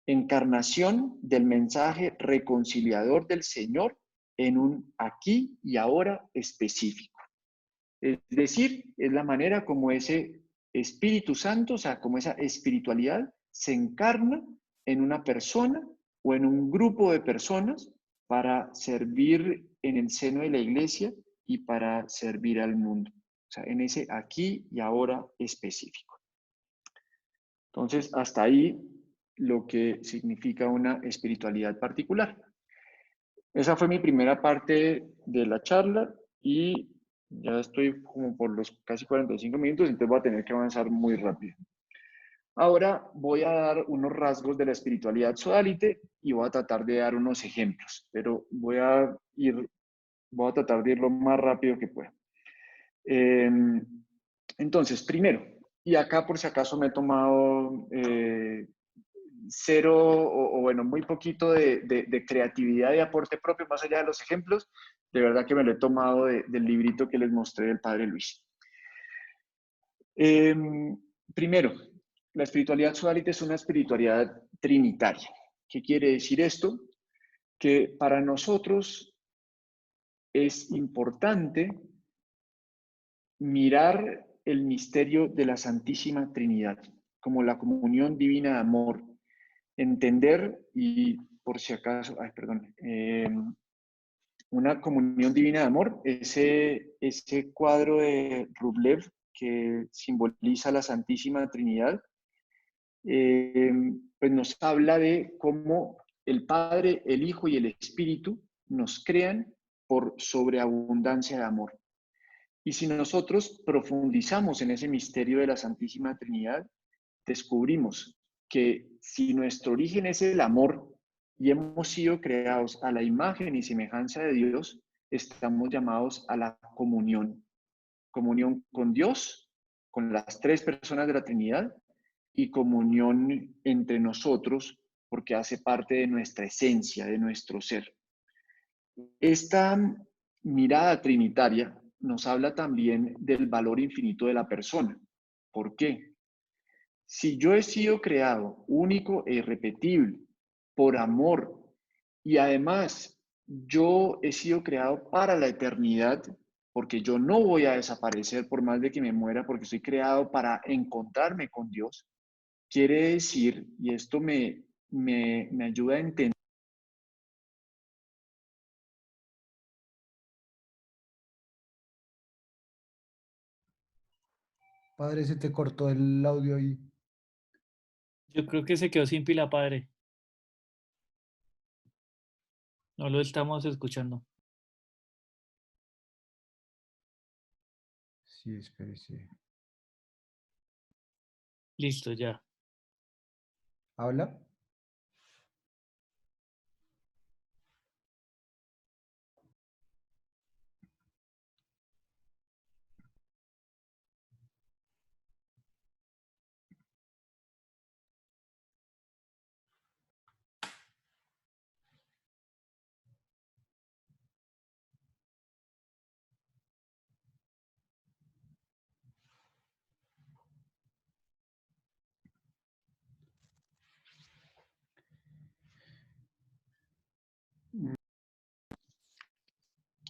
encarnación del mensaje reconciliador del Señor en un aquí y ahora específico. Es decir, es la manera como ese Espíritu Santo, o sea, como esa espiritualidad se encarna en una persona o en un grupo de personas para servir en el seno de la iglesia y para servir al mundo. O sea, en ese aquí y ahora específico. Entonces, hasta ahí lo que significa una espiritualidad particular. Esa fue mi primera parte de la charla y ya estoy como por los casi 45 minutos, entonces voy a tener que avanzar muy rápido. Ahora voy a dar unos rasgos de la espiritualidad sodalite y voy a tratar de dar unos ejemplos, pero voy a tratar de ir lo más rápido que pueda. Entonces, primero, y acá por si acaso me he tomado cero o bueno, muy poquito de creatividad y aporte propio, más allá de los ejemplos, de verdad que me lo he tomado del librito que les mostré del Padre Luis. Primero, la espiritualidad sodalite es una espiritualidad trinitaria. ¿Qué quiere decir esto? Que para nosotros es importante mirar el misterio de la Santísima Trinidad como la comunión divina de amor, entender y por si acaso, una comunión divina de amor, ese cuadro de Rublev que simboliza la Santísima Trinidad, pues nos habla de cómo el Padre, el Hijo y el Espíritu nos crean por sobreabundancia de amor. Y si nosotros profundizamos en ese misterio de la Santísima Trinidad, descubrimos que si nuestro origen es el amor y hemos sido creados a la imagen y semejanza de Dios, estamos llamados a la comunión. Comunión con Dios, con las tres personas de la Trinidad, y comunión entre nosotros, porque hace parte de nuestra esencia, de nuestro ser. Esta mirada trinitaria nos habla también del valor infinito de la persona. ¿Por qué? Si yo he sido creado único e irrepetible por amor y además yo he sido creado para la eternidad, porque yo no voy a desaparecer por más de que me muera, porque soy creado para encontrarme con Dios, quiere decir, y esto me ayuda a entender. Padre, se te cortó el audio ahí. Yo creo que se quedó sin pila, padre. No lo estamos escuchando. Sí, espérese. Listo, ya. ¿Habla?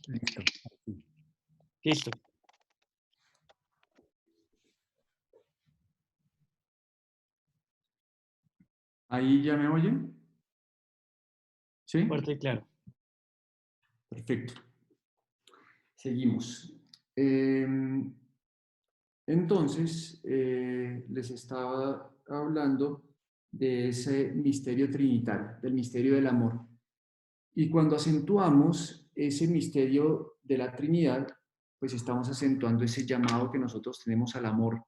Listo. Listo. ¿Ahí ya me oyen? ¿Sí? Fuerte y claro. Perfecto. Seguimos. Entonces, les estaba hablando de ese misterio trinitario, del misterio del amor. Y cuando acentuamos ese misterio de la Trinidad, pues estamos acentuando ese llamado que nosotros tenemos al amor.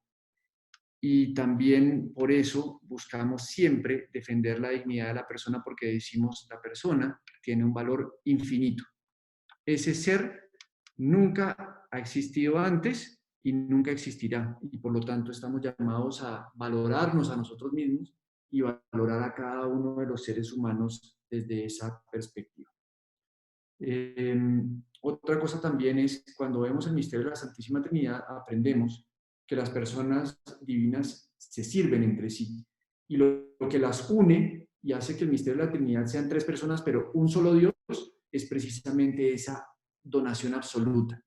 Y también por eso buscamos siempre defender la dignidad de la persona, porque decimos la persona tiene un valor infinito. Ese ser nunca ha existido antes y nunca existirá. Y por lo tanto estamos llamados a valorarnos a nosotros mismos y valorar a cada uno de los seres humanos desde esa perspectiva. Otra cosa también es, cuando vemos el misterio de la Santísima Trinidad, aprendemos que las personas divinas se sirven entre sí. Y lo que las une y hace que el misterio de la Trinidad sean tres personas, pero un solo Dios, es precisamente esa donación absoluta,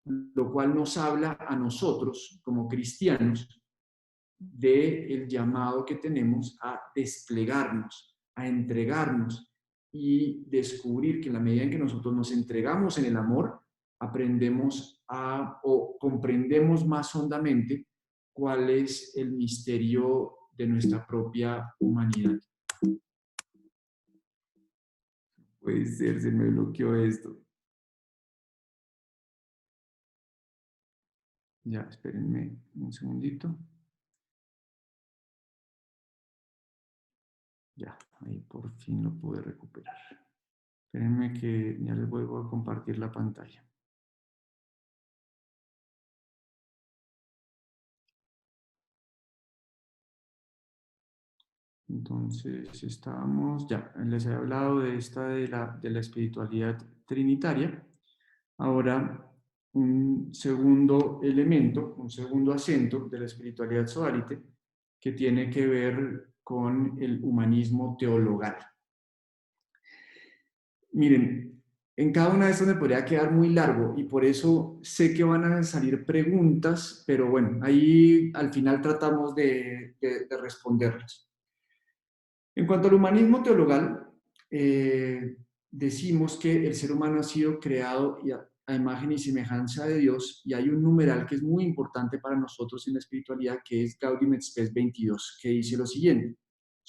lo cual nos habla a nosotros como cristianos del llamado que tenemos a desplegarnos, a entregarnos y descubrir que en la medida en que nosotros nos entregamos en el amor, aprendemos o comprendemos más hondamente cuál es el misterio de nuestra propia humanidad. Puede ser, se me bloqueó esto. Ya, espérenme un segundito. Ya, ahí por fin lo pude recuperar. Espérenme que ya les vuelvo a compartir la pantalla. Entonces, estábamos, ya, les he hablado de esta de la espiritualidad trinitaria. Ahora, un segundo elemento, un segundo acento de la espiritualidad sodalite que tiene que ver con el humanismo teologal. Miren, en cada una de estas me podría quedar muy largo y por eso sé que van a salir preguntas, pero bueno, ahí al final tratamos de responderlas. En cuanto al humanismo teologal, decimos que el ser humano ha sido creado a imagen y semejanza de Dios, y hay un numeral que es muy importante para nosotros en la espiritualidad, que es Gaudium et Spes 22, que dice lo siguiente: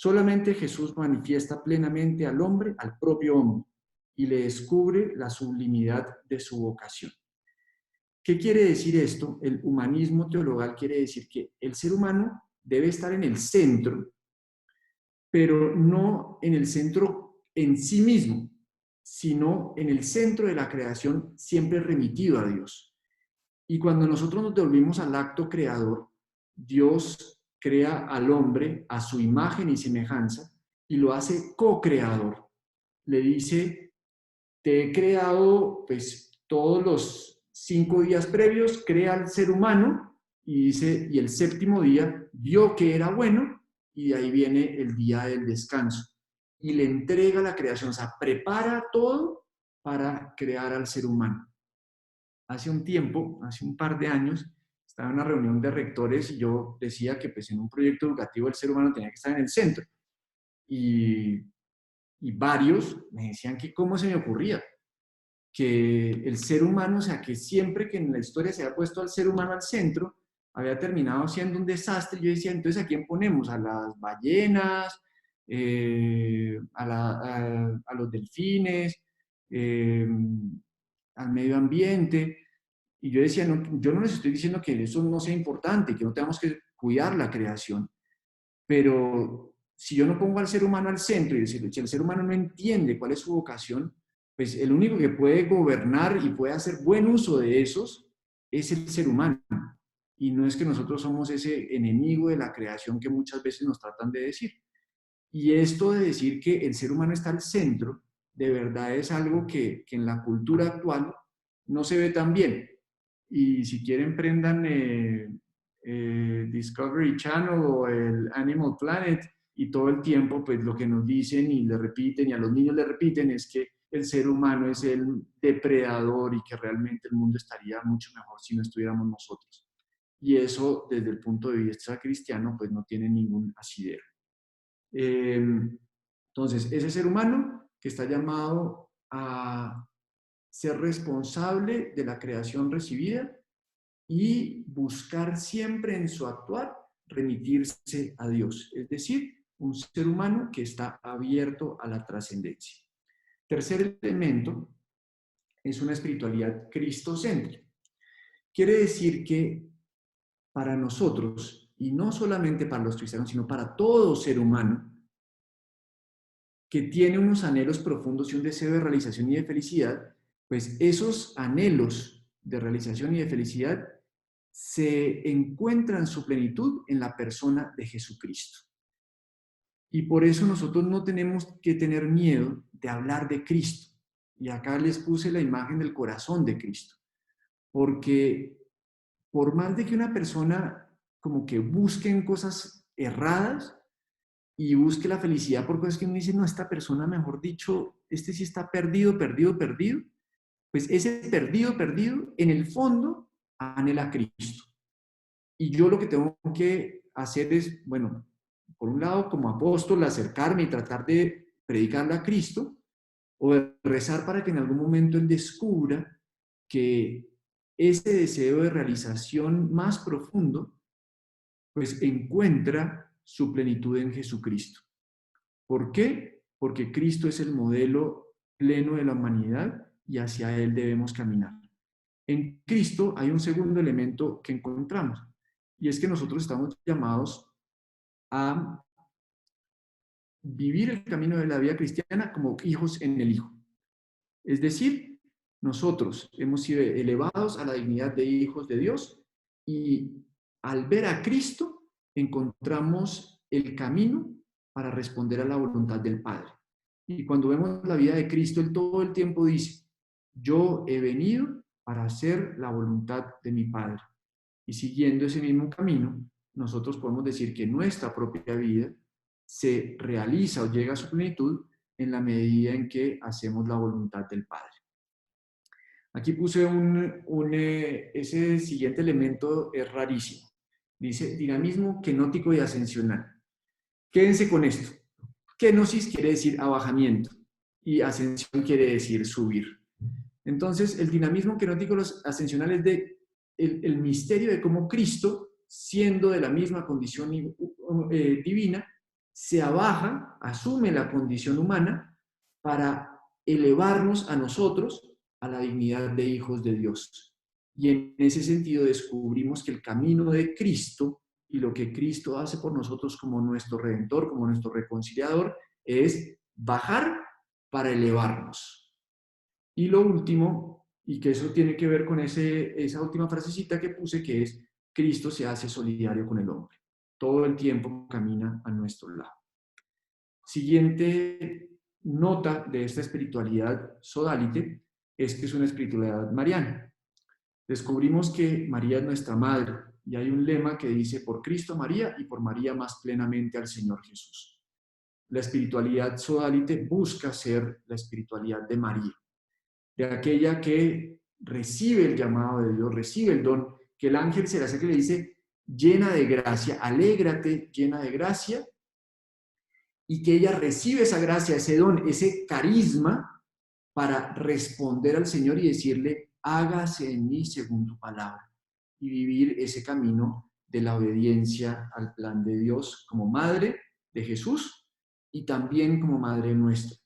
Solamente Jesús manifiesta plenamente al hombre, al propio hombre, y le descubre la sublimidad de su vocación. ¿Qué quiere decir esto? El humanismo teologal quiere decir que el ser humano debe estar en el centro, pero no en el centro en sí mismo, sino en el centro de la creación, siempre remitido a Dios. Y cuando nosotros nos devolvimos al acto creador, Dios crea al hombre a su imagen y semejanza y lo hace co-creador. Le dice, te he creado pues todos los 5 días previos, crea al ser humano y dice, y el séptimo día vio que era bueno y de ahí viene el día del descanso. Y le entrega la creación, o sea, prepara todo para crear al ser humano. Hace un tiempo, hace un par de años, estaba en una reunión de rectores y yo decía que pues, en un proyecto educativo el ser humano tenía que estar en el centro. Y varios me decían que cómo se me ocurría que el ser humano, o sea, que siempre que en la historia se había puesto al ser humano al centro, había terminado siendo un desastre. Yo decía, entonces, ¿a quién ponemos? ¿A las ballenas? ¿A los delfines? ¿Al medio ambiente? Y yo decía, no, yo no les estoy diciendo que eso no sea importante, que no tengamos que cuidar la creación, pero si yo no pongo al ser humano al centro y si el ser humano no entiende cuál es su vocación, pues el único que puede gobernar y puede hacer buen uso de esos es el ser humano. Y no es que nosotros somos ese enemigo de la creación que muchas veces nos tratan de decir. Y esto de decir que el ser humano está al centro, de verdad es algo que en la cultura actual no se ve tan bien. Y si quieren prendan Discovery Channel o el Animal Planet y todo el tiempo pues lo que nos dicen y le repiten y a los niños le repiten es que el ser humano es el depredador y que realmente el mundo estaría mucho mejor si no estuviéramos nosotros. Y eso desde el punto de vista cristiano pues no tiene ningún asidero. Entonces ese ser humano que está llamado a ser responsable de la creación recibida y buscar siempre en su actuar remitirse a Dios, es decir, un ser humano que está abierto a la trascendencia. Tercer elemento es una espiritualidad cristocéntrica. Quiere decir que para nosotros, y no solamente para los cristianos, sino para todo ser humano, que tiene unos anhelos profundos y un deseo de realización y de felicidad, pues esos anhelos de realización y de felicidad se encuentran su plenitud en la persona de Jesucristo. Y por eso nosotros no tenemos que tener miedo de hablar de Cristo. Y acá les puse la imagen del corazón de Cristo. Porque por más de que una persona como que busque cosas erradas y busque la felicidad por cosas que uno dice, no, esta persona, mejor dicho, este sí está perdido, pues ese perdido, en el fondo, anhela a Cristo. Y yo lo que tengo que hacer es, bueno, por un lado, como apóstol, acercarme y tratar de predicarle a Cristo, o de rezar para que en algún momento Él descubra que ese deseo de realización más profundo, pues encuentra su plenitud en Jesucristo. ¿Por qué? Porque Cristo es el modelo pleno de la humanidad y hacia Él debemos caminar. En Cristo hay un segundo elemento que encontramos, y es que nosotros estamos llamados a vivir el camino de la vida cristiana como hijos en el Hijo. Es decir, nosotros hemos sido elevados a la dignidad de hijos de Dios y al ver a Cristo encontramos el camino para responder a la voluntad del Padre. Y cuando vemos la vida de Cristo, Él todo el tiempo dice, yo he venido para hacer la voluntad de mi Padre. Y siguiendo ese mismo camino, nosotros podemos decir que nuestra propia vida se realiza o llega a su plenitud en la medida en que hacemos la voluntad del Padre. Aquí puse ese siguiente elemento es rarísimo. Dice dinamismo kenótico y ascensional. Quédense con esto. Kenosis quiere decir abajamiento y ascensión quiere decir subir. Entonces, el dinamismo kenótico ascensional es el misterio de cómo Cristo, siendo de la misma condición divina, se abaja, asume la condición humana para elevarnos a nosotros a la dignidad de hijos de Dios. Y en ese sentido descubrimos que el camino de Cristo y lo que Cristo hace por nosotros como nuestro Redentor, como nuestro reconciliador, es bajar para elevarnos. Y lo último, y que eso tiene que ver con esa última frasecita que puse, que es: Cristo se hace solidario con el hombre. Todo el tiempo camina a nuestro lado. Siguiente nota de esta espiritualidad sodalite es que es una espiritualidad mariana. Descubrimos que María es nuestra madre y hay un lema que dice: por Cristo María y por María más plenamente al Señor Jesús. La espiritualidad sodalite busca ser la espiritualidad de María, de aquella que recibe el llamado de Dios, recibe el don, que el ángel se le acerca y le dice: llena de gracia, alégrate, llena de gracia, y que ella recibe esa gracia, ese don, ese carisma para responder al Señor y decirle: hágase en mí según tu palabra, y vivir ese camino de la obediencia al plan de Dios como madre de Jesús y también como madre nuestra.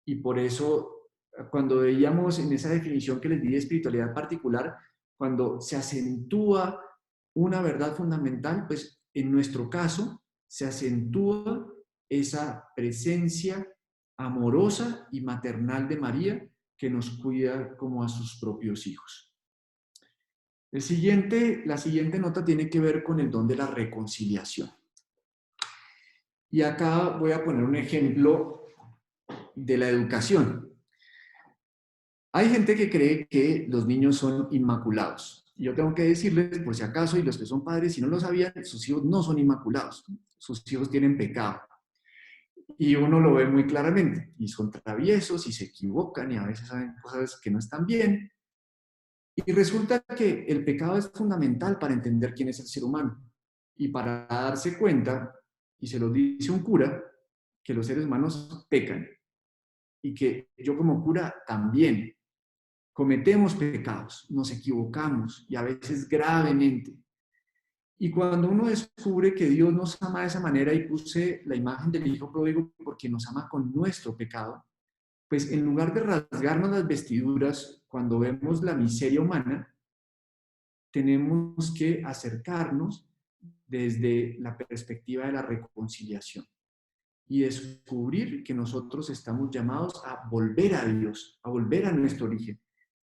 Y por eso, cuando veíamos en esa definición que les di de espiritualidad particular, cuando se acentúa una verdad fundamental, pues en nuestro caso se acentúa esa presencia amorosa y maternal de María que nos cuida como a sus propios hijos. La siguiente nota tiene que ver con el don de la reconciliación. Y acá voy a poner un ejemplo de la educación. Hay gente que cree que los niños son inmaculados. Y yo tengo que decirles, por si acaso, y los que son padres, si no lo sabían, sus hijos no son inmaculados. Sus hijos tienen pecado. Y uno lo ve muy claramente. Y son traviesos, y se equivocan, y a veces saben cosas que no están bien. Y resulta que el pecado es fundamental para entender quién es el ser humano. Y para darse cuenta, y se lo dice un cura, que los seres humanos pecan. Y que yo como cura también cometemos pecados, nos equivocamos y a veces gravemente. Y cuando uno descubre que Dios nos ama de esa manera, y puse la imagen del hijo pródigo porque nos ama con nuestro pecado, pues en lugar de rasgarnos las vestiduras cuando vemos la miseria humana, tenemos que acercarnos desde la perspectiva de la reconciliación y descubrir que nosotros estamos llamados a volver a Dios, a volver a nuestro origen,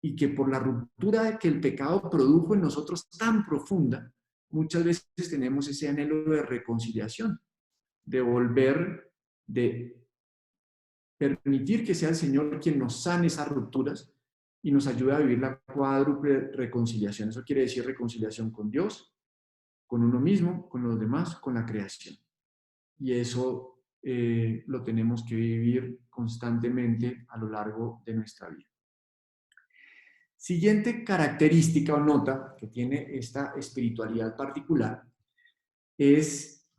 y que por la ruptura que el pecado produjo en nosotros tan profunda, muchas veces tenemos ese anhelo de reconciliación, de volver, de permitir que sea el Señor quien nos sane esas rupturas y nos ayude a vivir la cuádruple reconciliación. Eso quiere decir reconciliación con Dios, con uno mismo, con los demás, con la creación. Y eso lo tenemos que vivir constantemente a lo largo de nuestra vida. Siguiente característica o nota que tiene esta espiritualidad particular es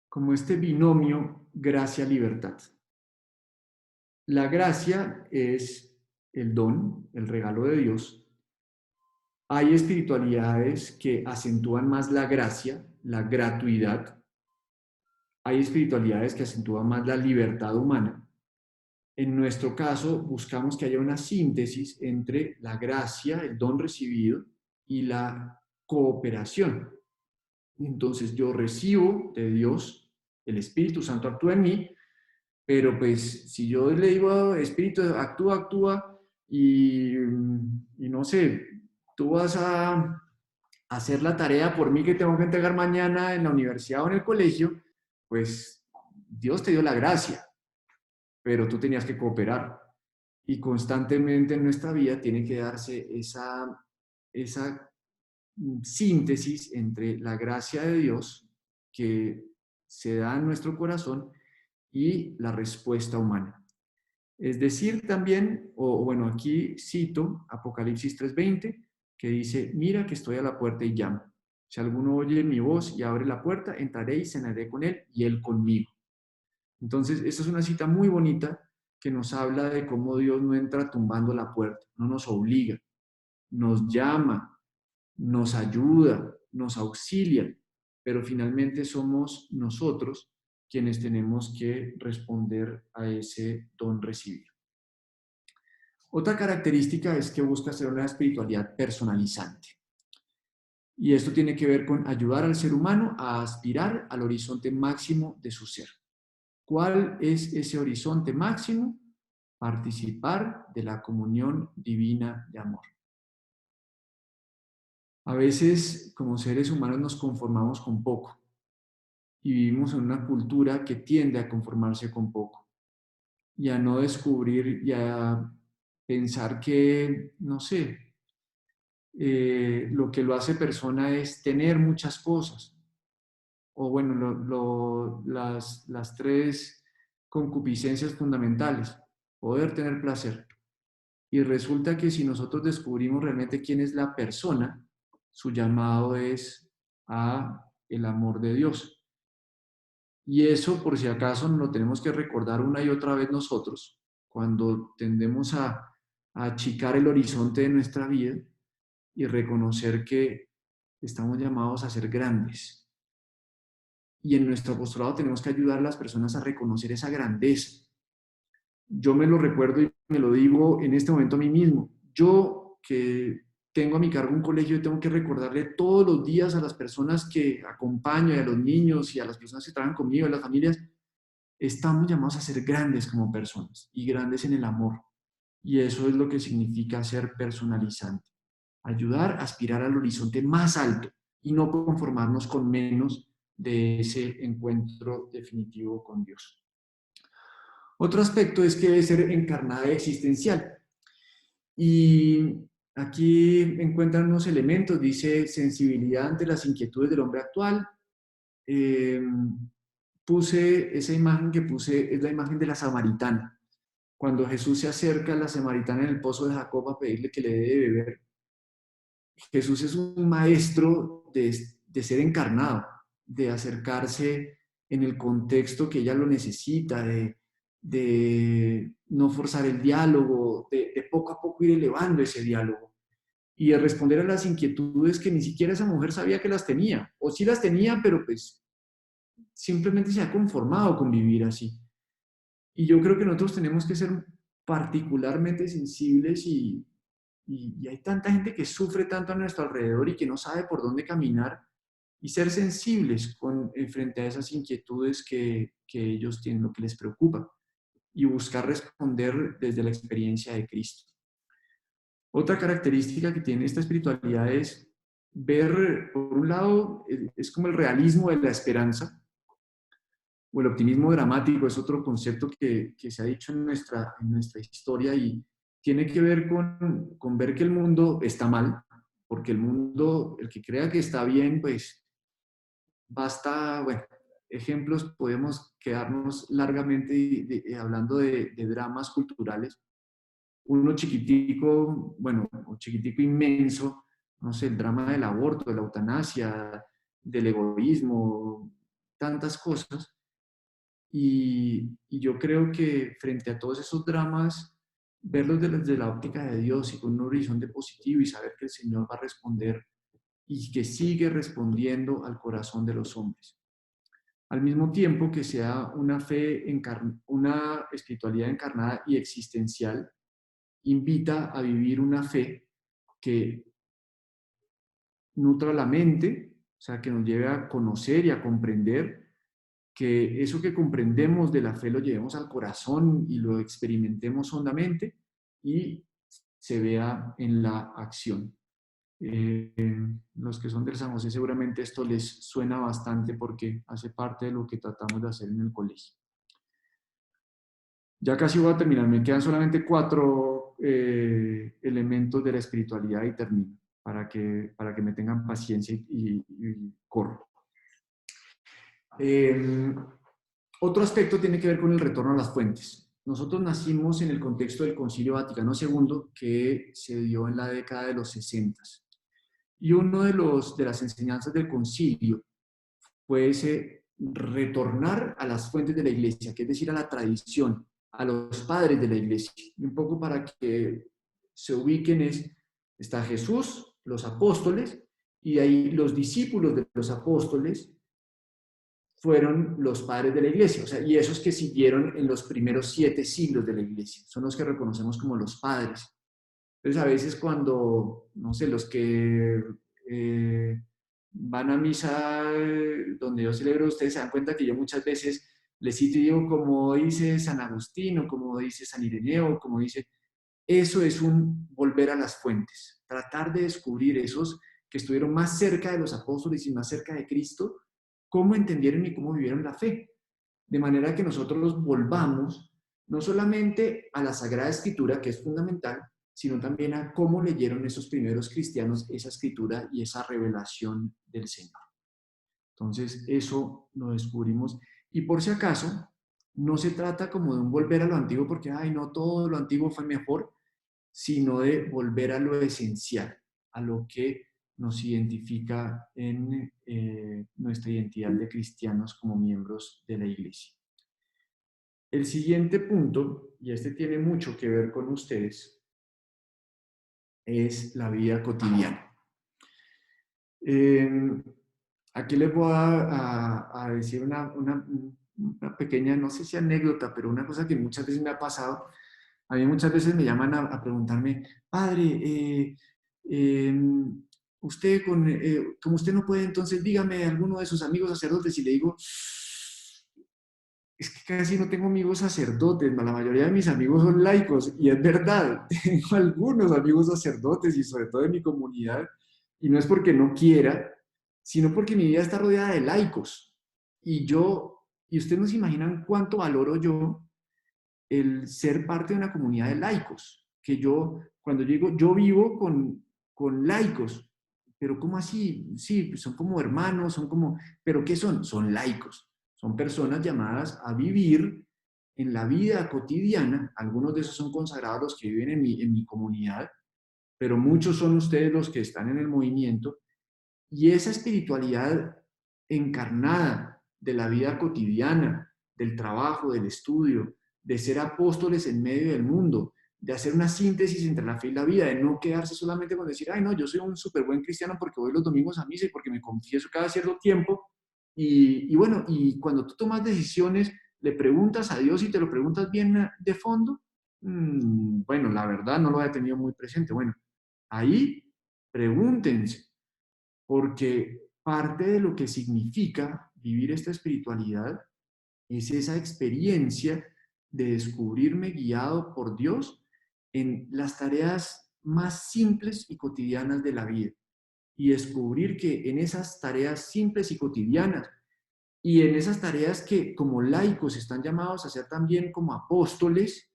como este binomio gracia-libertad. La gracia es el don, el regalo de Dios. Hay espiritualidades que acentúan más la gracia, la gratuidad. Hay espiritualidades que acentúan más la libertad humana. En nuestro caso, buscamos que haya una síntesis entre la gracia, el don recibido, y la cooperación. Entonces, yo recibo de Dios, el Espíritu Santo actúa en mí, pero pues si yo le digo: Espíritu, actúa, y no sé, tú vas a hacer la tarea por mí que tengo que entregar mañana en la universidad o en el colegio, pues Dios te dio la gracia, pero tú tenías que cooperar. Y constantemente en nuestra vida tiene que darse esa síntesis entre la gracia de Dios que se da en nuestro corazón y la respuesta humana. Es decir, también, bueno, aquí cito Apocalipsis 3:20, que dice: mira que estoy a la puerta y llamo. Si alguno oye mi voz y abre la puerta, entraré y cenaré con él y él conmigo. Entonces, esta es una cita muy bonita que nos habla de cómo Dios no entra tumbando la puerta, no nos obliga, nos llama, nos ayuda, nos auxilia, pero finalmente somos nosotros quienes tenemos que responder a ese don recibido. Otra característica es que busca ser una espiritualidad personalizante. Y esto tiene que ver con ayudar al ser humano a aspirar al horizonte máximo de su ser. ¿Cuál es ese horizonte máximo? Participar de la comunión divina de amor. A veces, como seres humanos, nos conformamos con poco y vivimos en una cultura que tiende a conformarse con poco y a no descubrir y a pensar que, no sé, lo que lo hace persona es tener muchas cosas. O bueno, las tres concupiscencias fundamentales: poder, tener, placer. Y resulta que si nosotros descubrimos realmente quién es la persona, su llamado es a el amor de Dios. Y eso, por si acaso, nos lo tenemos que recordar una y otra vez nosotros, cuando tendemos a achicar el horizonte de nuestra vida y reconocer que estamos llamados a ser grandes. Y en nuestro apostolado tenemos que ayudar a las personas a reconocer esa grandeza. Yo me lo recuerdo y me lo digo en este momento a mí mismo. Yo, que tengo a mi cargo un colegio, tengo que recordarle todos los días a las personas que acompaño, y a los niños y a las personas que trabajan conmigo, a las familias, estamos llamados a ser grandes como personas y grandes en el amor. Y eso es lo que significa ser personalizante. Ayudar a aspirar al horizonte más alto y no conformarnos con menos de ese encuentro definitivo con Dios. Otro aspecto es que debe ser encarnada y existencial. Y aquí encuentran unos elementos, dice sensibilidad ante las inquietudes del hombre actual. Puse esa imagen que puse, es la imagen de la samaritana. Cuando Jesús se acerca a la samaritana en el pozo de Jacob a pedirle que le dé de beber, Jesús es un maestro de ser encarnado, de acercarse en el contexto que ella lo necesita, de no forzar el diálogo, de poco a poco ir elevando ese diálogo y de responder a las inquietudes que ni siquiera esa mujer sabía que las tenía, o sí las tenía, pero pues simplemente se ha conformado con vivir así. Y yo creo que nosotros tenemos que ser particularmente sensibles y hay tanta gente que sufre tanto a nuestro alrededor y que no sabe por dónde caminar, y ser sensibles frente a esas inquietudes que ellos tienen, lo que les preocupa, y buscar responder desde la experiencia de Cristo. Otra característica que tiene esta espiritualidad es ver, por un lado, es como el realismo de la esperanza, o el optimismo dramático, es otro concepto que se ha dicho en nuestra historia, y tiene que ver con ver que el mundo está mal, porque el mundo, el que crea que está bien, pues basta, bueno, ejemplos, podemos quedarnos largamente hablando de dramas culturales. Uno chiquitico, bueno, o chiquitico inmenso, no sé, el drama del aborto, de la eutanasia, del egoísmo, tantas cosas. Y yo creo que frente a todos esos dramas, verlos desde la óptica de Dios y con un horizonte positivo y saber que el Señor va a responder y que sigue respondiendo al corazón de los hombres. Al mismo tiempo que sea una una espiritualidad encarnada y existencial, invita a vivir una fe que nutra la mente, o sea, que nos lleve a conocer y a comprender, que eso que comprendemos de la fe lo llevemos al corazón y lo experimentemos hondamente y se vea en la acción. Los que son del San José seguramente esto les suena bastante porque hace parte de lo que tratamos de hacer en el colegio. Ya casi voy a terminar, me quedan solamente 4 elementos de la espiritualidad y termino, para que me tengan paciencia y corro. Otro aspecto tiene que ver con el retorno a las fuentes. Nosotros nacimos en el contexto del Concilio Vaticano II, que se dio en la década de los 60. Y uno de las enseñanzas del concilio fue ese retornar a las fuentes de la iglesia, que es decir, a la tradición, a los padres de la iglesia. Y un poco para que se ubiquen está Jesús, los apóstoles, y ahí los discípulos de los apóstoles, fueron los padres de la iglesia, o sea, y esos que siguieron en los primeros 7 siglos de la iglesia, son los que reconocemos como los padres. Entonces, a veces cuando, no sé, los que van a misa donde yo celebro, ustedes se dan cuenta que yo muchas veces les cito y digo, como dice San Agustín, o como dice San Ireneo, como dice, eso es un volver a las fuentes, tratar de descubrir esos que estuvieron más cerca de los apóstoles y más cerca de Cristo, cómo entendieron y cómo vivieron la fe. De manera que nosotros volvamos no solamente a la Sagrada Escritura, que es fundamental, sino también a cómo leyeron esos primeros cristianos esa escritura y esa revelación del Señor. Entonces, eso lo descubrimos. Y por si acaso, no se trata como de un volver a lo antiguo porque, ay, no, todo lo antiguo fue mejor, sino de volver a lo esencial, a lo que nos identifica en nuestra identidad de cristianos como miembros de la Iglesia. El siguiente punto, y este tiene mucho que ver con ustedes, es la vida cotidiana. Aquí les voy a decir una pequeña, no sé si anécdota, pero una cosa que muchas veces me ha pasado. A mí muchas veces me llaman a preguntarme, padre, usted, como usted no puede, entonces dígame a alguno de sus amigos sacerdotes, y le digo, es que casi no tengo amigos sacerdotes, la mayoría de mis amigos son laicos, y es verdad, tengo algunos amigos sacerdotes, y sobre todo en mi comunidad, y no es porque no quiera, sino porque mi vida está rodeada de laicos, y ustedes no se imaginan cuánto valoro yo el ser parte de una comunidad de laicos, que cuando yo digo, yo vivo con laicos, pero ¿cómo así? Sí, son como hermanos, ¿pero qué son? Son laicos, son personas llamadas a vivir en la vida cotidiana, algunos de esos son consagrados los que viven en mi comunidad, pero muchos son ustedes los que están en el movimiento, y esa espiritualidad encarnada de la vida cotidiana, del trabajo, del estudio, de ser apóstoles en medio del mundo, de hacer una síntesis entre la fe y la vida, de no quedarse solamente con decir, ay no, yo soy un súper buen cristiano porque voy los domingos a misa y porque me confieso cada cierto tiempo. Y bueno, y cuando tú tomas decisiones, le preguntas a Dios y te lo preguntas bien de fondo, bueno, la verdad no lo he tenido muy presente. Bueno, ahí pregúntense, porque parte de lo que significa vivir esta espiritualidad es esa experiencia de descubrirme guiado por Dios en las tareas más simples y cotidianas de la vida. Y descubrir que en esas tareas simples y cotidianas, y en esas tareas que como laicos están llamados a ser también como apóstoles,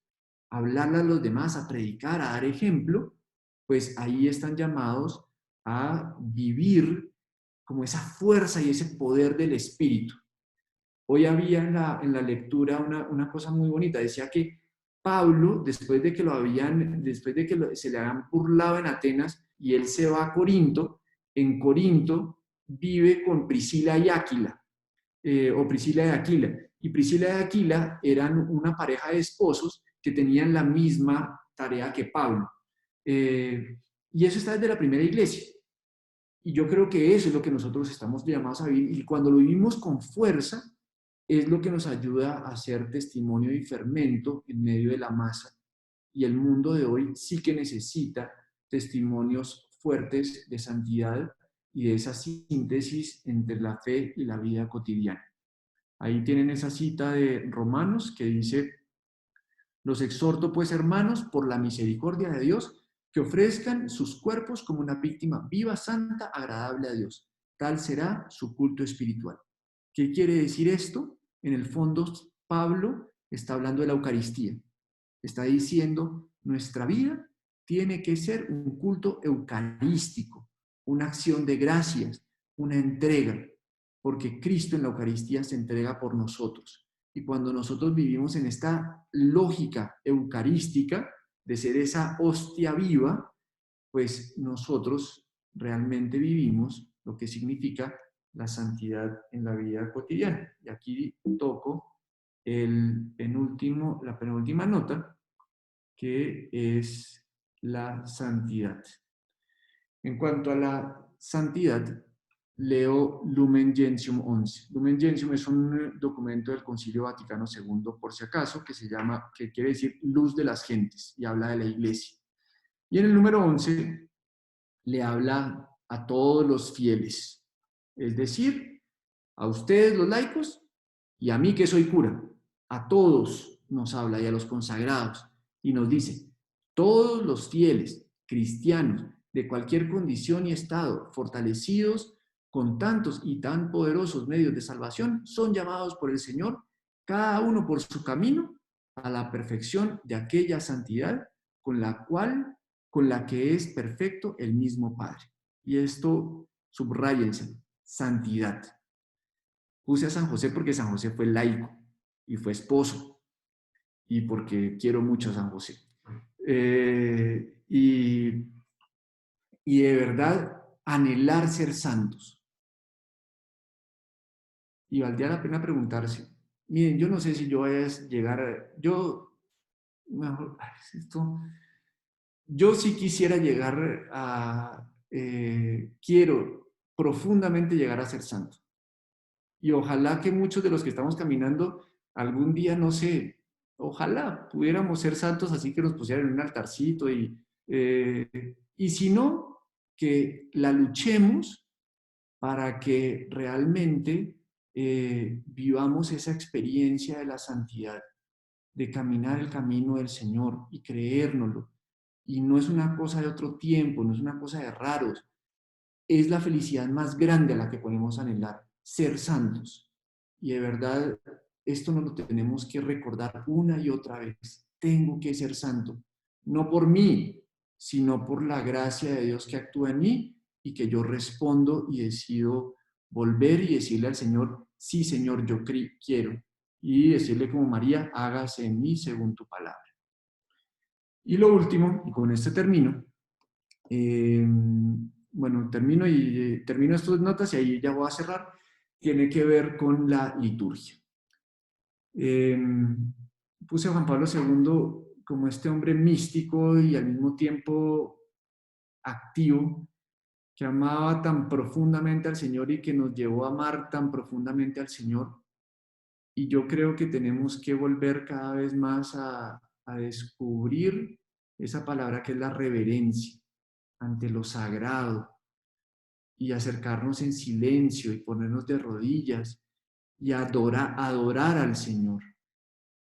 a hablarle a los demás, a predicar, a dar ejemplo, pues ahí están llamados a vivir como esa fuerza y ese poder del Espíritu. Hoy había en la lectura una cosa muy bonita. Decía que Pablo, después de que se le habían burlado en Atenas y él se va a Corinto, en Corinto vive con Priscila y Áquila, o Priscila y Aquila. Y Priscila y Aquila eran una pareja de esposos que tenían la misma tarea que Pablo. Y eso está desde la primera iglesia. Y yo creo que eso es lo que nosotros estamos llamados a vivir. Y cuando lo vivimos con fuerza, es lo que nos ayuda a hacer testimonio y fermento en medio de la masa. Y el mundo de hoy sí que necesita testimonios fuertes de santidad y de esa síntesis entre la fe y la vida cotidiana. Ahí tienen esa cita de Romanos que dice, los exhorto pues, hermanos, por la misericordia de Dios, que ofrezcan sus cuerpos como una víctima viva, santa, agradable a Dios. Tal será su culto espiritual. ¿Qué quiere decir esto? En el fondo, Pablo está hablando de la Eucaristía. Está diciendo, nuestra vida tiene que ser un culto eucarístico, una acción de gracias, una entrega, porque Cristo en la Eucaristía se entrega por nosotros. Y cuando nosotros vivimos en esta lógica eucarística de ser esa hostia viva, pues nosotros realmente vivimos lo que significa la santidad en la vida cotidiana. Y aquí toco la penúltima nota, que es la santidad. En cuanto a la santidad, leo Lumen Gentium 11. Lumen Gentium es un documento del Concilio Vaticano II, por si acaso, que quiere decir luz de las gentes, y habla de la iglesia. Y en el número 11 le habla a todos los fieles, es decir, a ustedes los laicos y a mí que soy cura. A todos nos habla, y a los consagrados, y nos dice: todos los fieles cristianos de cualquier condición y estado, fortalecidos con tantos y tan poderosos medios de salvación, son llamados por el Señor, cada uno por su camino, a la perfección de aquella santidad con la que es perfecto el mismo Padre. Y esto, subrayense, santidad. Puse a San José porque San José fue laico y fue esposo, y porque quiero mucho a San José. Y de verdad, anhelar ser santos. Y valdría la pena preguntarse, miren, yo no sé si yo voy a llegar a... Yo sí quisiera llegar a... quiero profundamente llegar a ser santo. Y ojalá que muchos de los que estamos caminando algún día, no sé, ojalá pudiéramos ser santos así que nos pusieran en un altarcito y si no, que la luchemos para que realmente vivamos esa experiencia de la santidad, de caminar el camino del Señor y creérnoslo. Y no es una cosa de otro tiempo, no es una cosa de raros, es la felicidad más grande a la que podemos anhelar, ser santos. Y de verdad, esto nos lo tenemos que recordar una y otra vez. Tengo que ser santo, no por mí, sino por la gracia de Dios que actúa en mí y que yo respondo y decido volver y decirle al Señor: sí, Señor, yo quiero. Y decirle como María: hágase en mí según tu palabra. Y lo último, y con este termino, bueno, termino estas notas y ahí ya voy a cerrar, tiene que ver con la liturgia. Puse a Juan Pablo II como este hombre místico y al mismo tiempo activo, que amaba tan profundamente al Señor y que nos llevó a amar tan profundamente al Señor. Y yo creo que tenemos que volver cada vez más a descubrir esa palabra que es la reverencia ante lo sagrado, y acercarnos en silencio y ponernos de rodillas y adorar al Señor.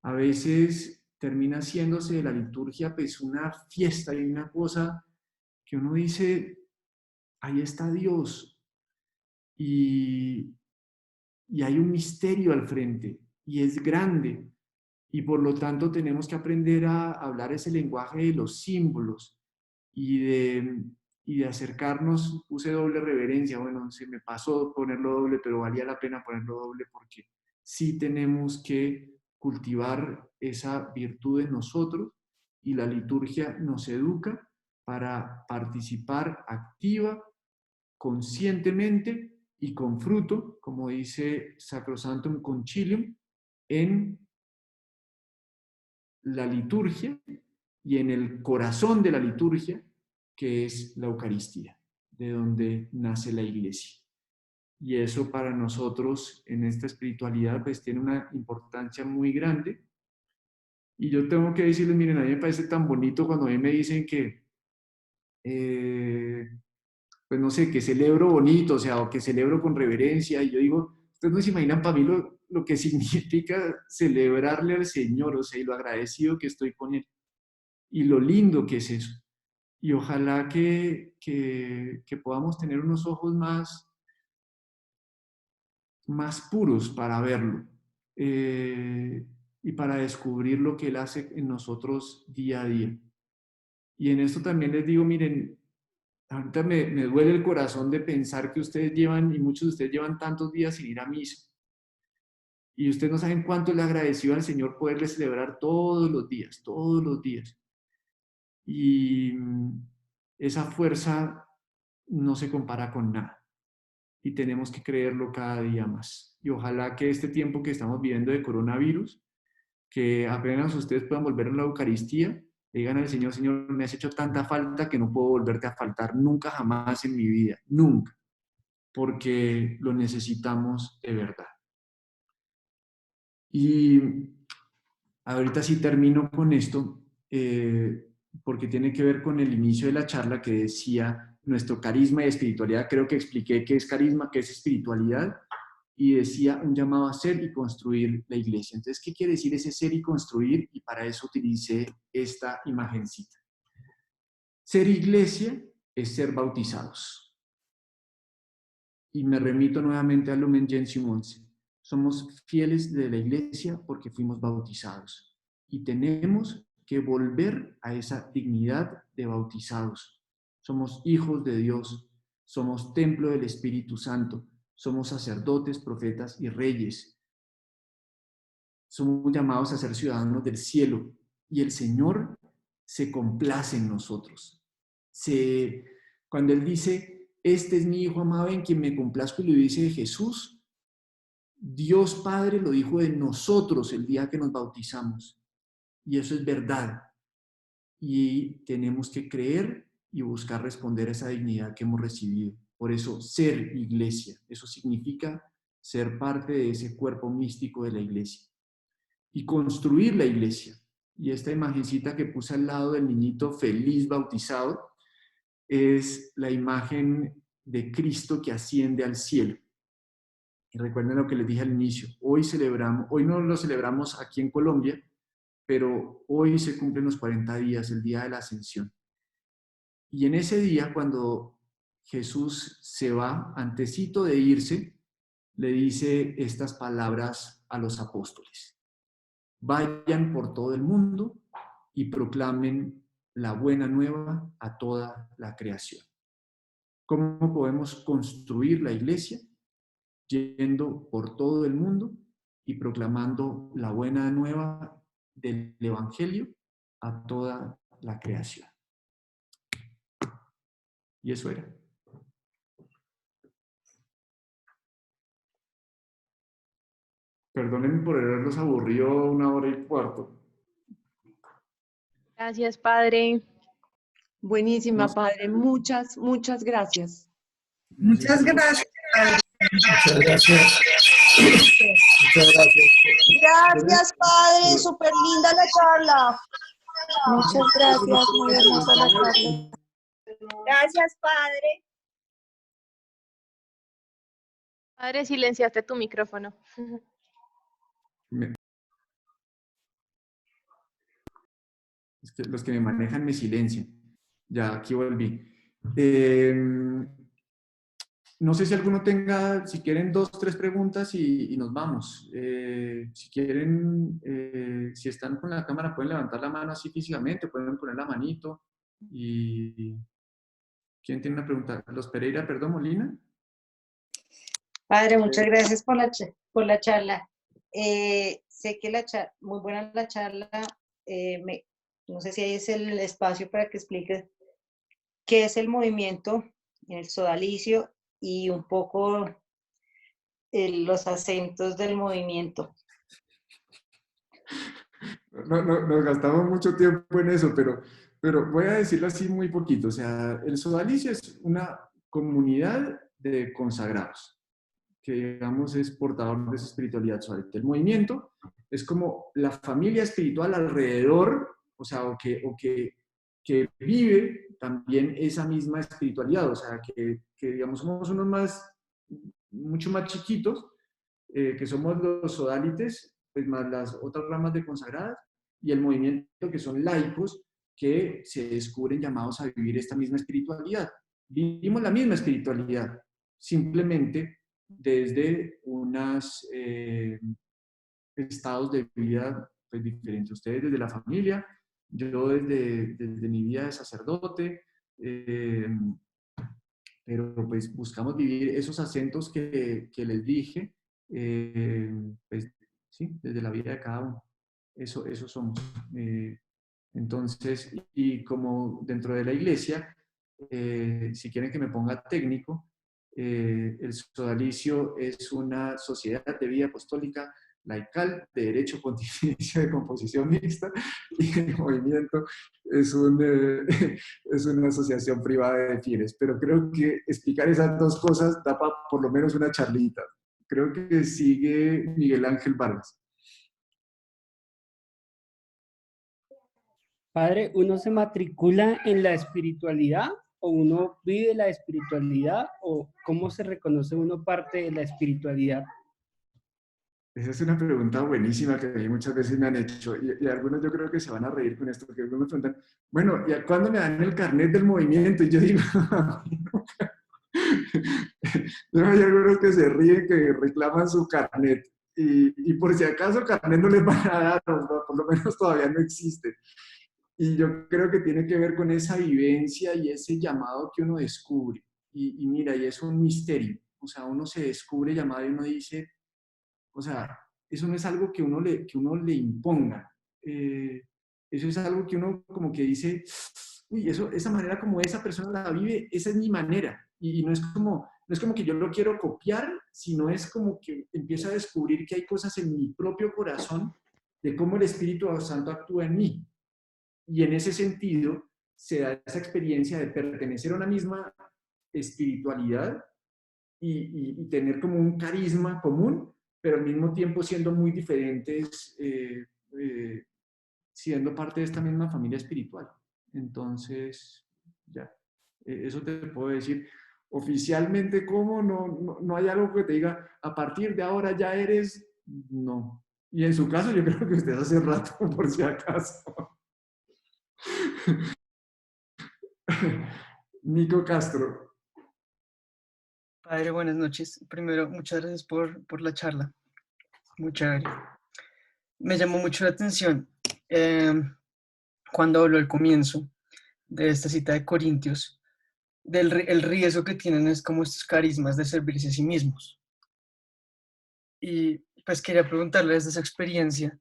A veces termina haciéndose de la liturgia pues una fiesta y una cosa que uno dice: ahí está Dios, y hay un misterio al frente y es grande, y por lo tanto tenemos que aprender a hablar ese lenguaje de los símbolos y de acercarnos. Puse doble reverencia, bueno, se me pasó ponerlo doble, pero valía la pena ponerlo doble porque sí tenemos que cultivar esa virtud en nosotros, y la liturgia nos educa para participar activa, conscientemente y con fruto, como dice Sacrosanctum Concilium, en la liturgia y en el corazón de la liturgia, que es la Eucaristía, de donde nace la Iglesia. Y eso para nosotros en esta espiritualidad pues tiene una importancia muy grande. Y yo tengo que decirles, miren, a mí me parece tan bonito cuando a mí me dicen que, pues no sé, que celebro bonito, o sea, o que celebro con reverencia. Y yo digo, ustedes no se imaginan para mí lo que significa celebrarle al Señor, o sea, y lo agradecido que estoy con Él, y lo lindo que es eso. Y ojalá que podamos tener unos ojos más puros para verlo, y para descubrir lo que Él hace en nosotros día a día. Y en esto también les digo, miren, ahorita me duele el corazón de pensar que ustedes llevan, y muchos de ustedes llevan tantos días sin ir a misa. Y ustedes no saben cuánto le agradecido al Señor poderle celebrar todos los días, todos los días. Y esa fuerza no se compara con nada. Y tenemos que creerlo cada día más. Y ojalá que este tiempo que estamos viviendo de coronavirus, que apenas ustedes puedan volver a la Eucaristía, digan al Señor: Señor, me has hecho tanta falta que no puedo volverte a faltar nunca jamás en mi vida, nunca. porque lo necesitamos de verdad. Y ahorita sí termino con esto, porque tiene que ver con el inicio de la charla que decía nuestro carisma y espiritualidad. Creo que expliqué qué es carisma, qué es espiritualidad, y decía un llamado a ser y construir la iglesia. Entonces, ¿qué quiere decir ese ser y construir? Y para eso utilicé esta imagencita. Ser iglesia es ser bautizados. Y me remito nuevamente a Lumen Gentium 11. Somos fieles de la iglesia porque fuimos bautizados. Y tenemos que volver a esa dignidad de bautizados. Somos hijos de Dios. Somos templo del Espíritu Santo. Somos sacerdotes, profetas y reyes. Somos llamados a ser ciudadanos del cielo. Y el Señor se complace en nosotros. Cuando Él dice, este es mi Hijo amado en quien me complazco, y lo dice de Jesús, Dios Padre lo dijo de nosotros el día que nos bautizamos. Y eso es verdad. Y tenemos que creer y buscar responder a esa dignidad que hemos recibido. Por eso, ser iglesia. Eso significa ser parte de ese cuerpo místico de la iglesia. Y construir la iglesia. Y esta imagencita que puse al lado del niñito feliz bautizado es la imagen de Cristo que asciende al cielo. Y recuerden lo que les dije al inicio. Hoy no lo celebramos aquí en Colombia, pero hoy se cumplen los 40 días, el día de la ascensión. Y en ese día, cuando Jesús se va, antesito de irse, le dice estas palabras a los apóstoles. Vayan por todo el mundo y proclamen la buena nueva a toda la creación. ¿Cómo podemos construir la iglesia? Yendo por todo el mundo y proclamando la buena nueva del Evangelio a toda la creación. Y eso era. Perdónenme por haberlos aburrido 1 hora y cuarto. Gracias, Padre. Buenísima, Padre. Muchas, muchas gracias. Muchas gracias. Muchas gracias. Muchas gracias. Gracias, Padre. Súper linda la charla. Muchas gracias, muy hermosa la charla. Gracias, Padre. Padre, silenciaste tu micrófono. Es que los que me manejan me silencian. Ya, aquí volví. No sé si alguno tenga, si quieren 2, 3 preguntas y nos vamos. Si quieren, si están con la cámara, pueden levantar la mano así físicamente, pueden poner la manito. Y ¿quién tiene una pregunta? Los Pereira, perdón, Molina. Padre, muchas gracias por la charla. Sé que muy buena la charla. No sé si ahí es el espacio para que expliques qué es el movimiento en el sodalicio y un poco los acentos del movimiento. Nos gastamos mucho tiempo en eso, pero voy a decirlo así muy poquito. O sea, el sodalicio es una comunidad de consagrados, que digamos es portador de esa espiritualidad sodalita. El movimiento es como la familia espiritual alrededor, o sea, o que vive también esa misma espiritualidad, o sea, que digamos somos mucho más chiquitos, que somos los sodalites, pues más las otras ramas de consagradas, y el movimiento que son laicos, que se descubren llamados a vivir esta misma espiritualidad. Vivimos la misma espiritualidad, simplemente desde unos estados de vida pues, diferentes. Ustedes desde la familia, yo desde mi vida de sacerdote, pero pues buscamos vivir esos acentos que les dije, pues sí, desde la vida de cada uno. Eso somos. Entonces, y como dentro de la iglesia, si quieren que me ponga técnico, el sodalicio es una sociedad de vida apostólica laical de Derecho Pontificio de Composición Mixta, y el movimiento es una asociación privada de fines. Pero creo que explicar esas dos cosas da para por lo menos una charlita. Creo que sigue Miguel Ángel Vargas. Padre, ¿uno se matricula en la espiritualidad o uno vive la espiritualidad o cómo se reconoce uno parte de la espiritualidad? Esa es una pregunta buenísima que a mí muchas veces me han hecho y algunos yo creo que se van a reír con esto, porque me preguntan, bueno, ¿y a cuándo me dan el carnet del movimiento? Y yo digo, no, hay algunos que se ríen, que reclaman su carnet y por si acaso carnet no les van a dar, o por lo menos todavía no existe. Y yo creo que tiene que ver con esa vivencia y ese llamado que uno descubre. Y mira, y es un misterio. O sea, uno se descubre llamado y uno dice, o sea, eso no es algo que uno le imponga. Eso es algo que uno como que dice, uy, esa manera como esa persona la vive, esa es mi manera. Y no es como que yo lo quiero copiar, sino es como que empiezo a descubrir que hay cosas en mi propio corazón de cómo el Espíritu Santo actúa en mí. Y en ese sentido se da esa experiencia de pertenecer a una misma espiritualidad y tener como un carisma común, pero al mismo tiempo siendo muy diferentes, siendo parte de esta misma familia espiritual. Entonces, ya, eso te puedo decir. Oficialmente, ¿cómo? No hay algo que te diga, a partir de ahora ya eres, no. Y en su caso, yo creo que usted hace rato, por si acaso. Nico Castro. Padre, buenas noches. Primero, muchas gracias por la charla. Muy chévere. Me llamó mucho la atención cuando habló al comienzo de esta cita de Corintios, el riesgo que tienen es como estos carismas de servirse a sí mismos. Y pues quería preguntarle desde esa experiencia,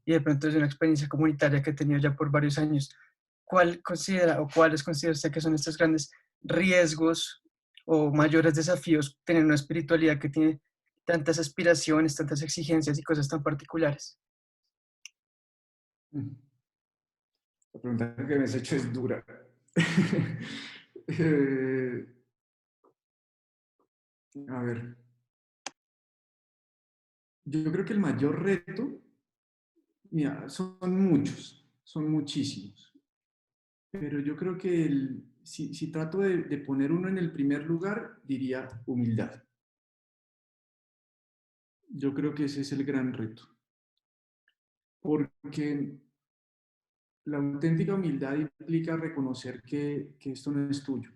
y de pronto es una experiencia comunitaria que he tenido ya por varios años, ¿cuáles considera usted que son estos grandes riesgos o mayores desafíos tener una espiritualidad que tiene tantas aspiraciones, tantas exigencias y cosas tan particulares? La pregunta que me has hecho es dura. A ver. Yo creo que el mayor reto, mira, son muchos, son muchísimos. Pero yo creo que si trato de poner uno en el primer lugar, diría humildad. Yo creo que ese es el gran reto. Porque la auténtica humildad implica reconocer que esto no es tuyo,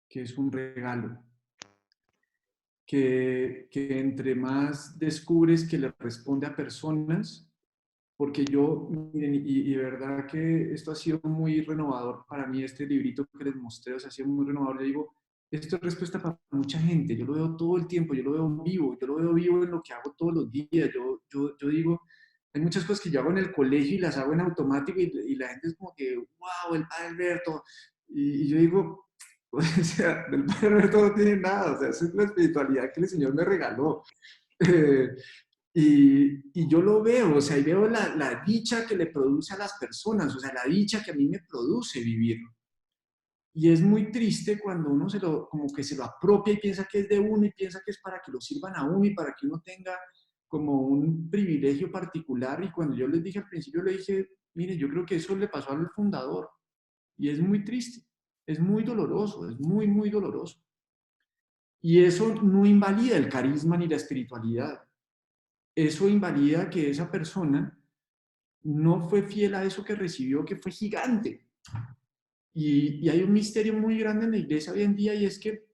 que es un regalo, que entre más descubres que le responde a personas, porque yo, miren, y de verdad que esto ha sido muy renovador para mí, este librito que les mostré, o sea, ha sido muy renovador. Yo digo, esto es respuesta para mucha gente, yo lo veo todo el tiempo, yo lo veo vivo en lo que hago todos los días. Yo digo, hay muchas cosas que yo hago en el colegio y las hago en automático y la gente es como que, wow, el Padre Alberto. Y yo digo, o sea, del Padre Alberto no tiene nada, o sea, esa es la espiritualidad que el Señor me regaló. Y yo lo veo, o sea, y veo la dicha que le produce a las personas, o sea, la dicha que a mí me produce vivirlo. Y es muy triste cuando uno como que se lo apropia y piensa que es de uno y piensa que es para que lo sirvan a uno y para que uno tenga como un privilegio particular. Y cuando yo les dije al principio, le dije, mire, yo creo que eso le pasó al fundador. Y es muy triste, es muy doloroso, es muy, muy doloroso. Y eso no invalida el carisma ni la espiritualidad. Eso invalida que esa persona no fue fiel a eso que recibió, que fue gigante. Y hay un misterio muy grande en la iglesia hoy en día, y es que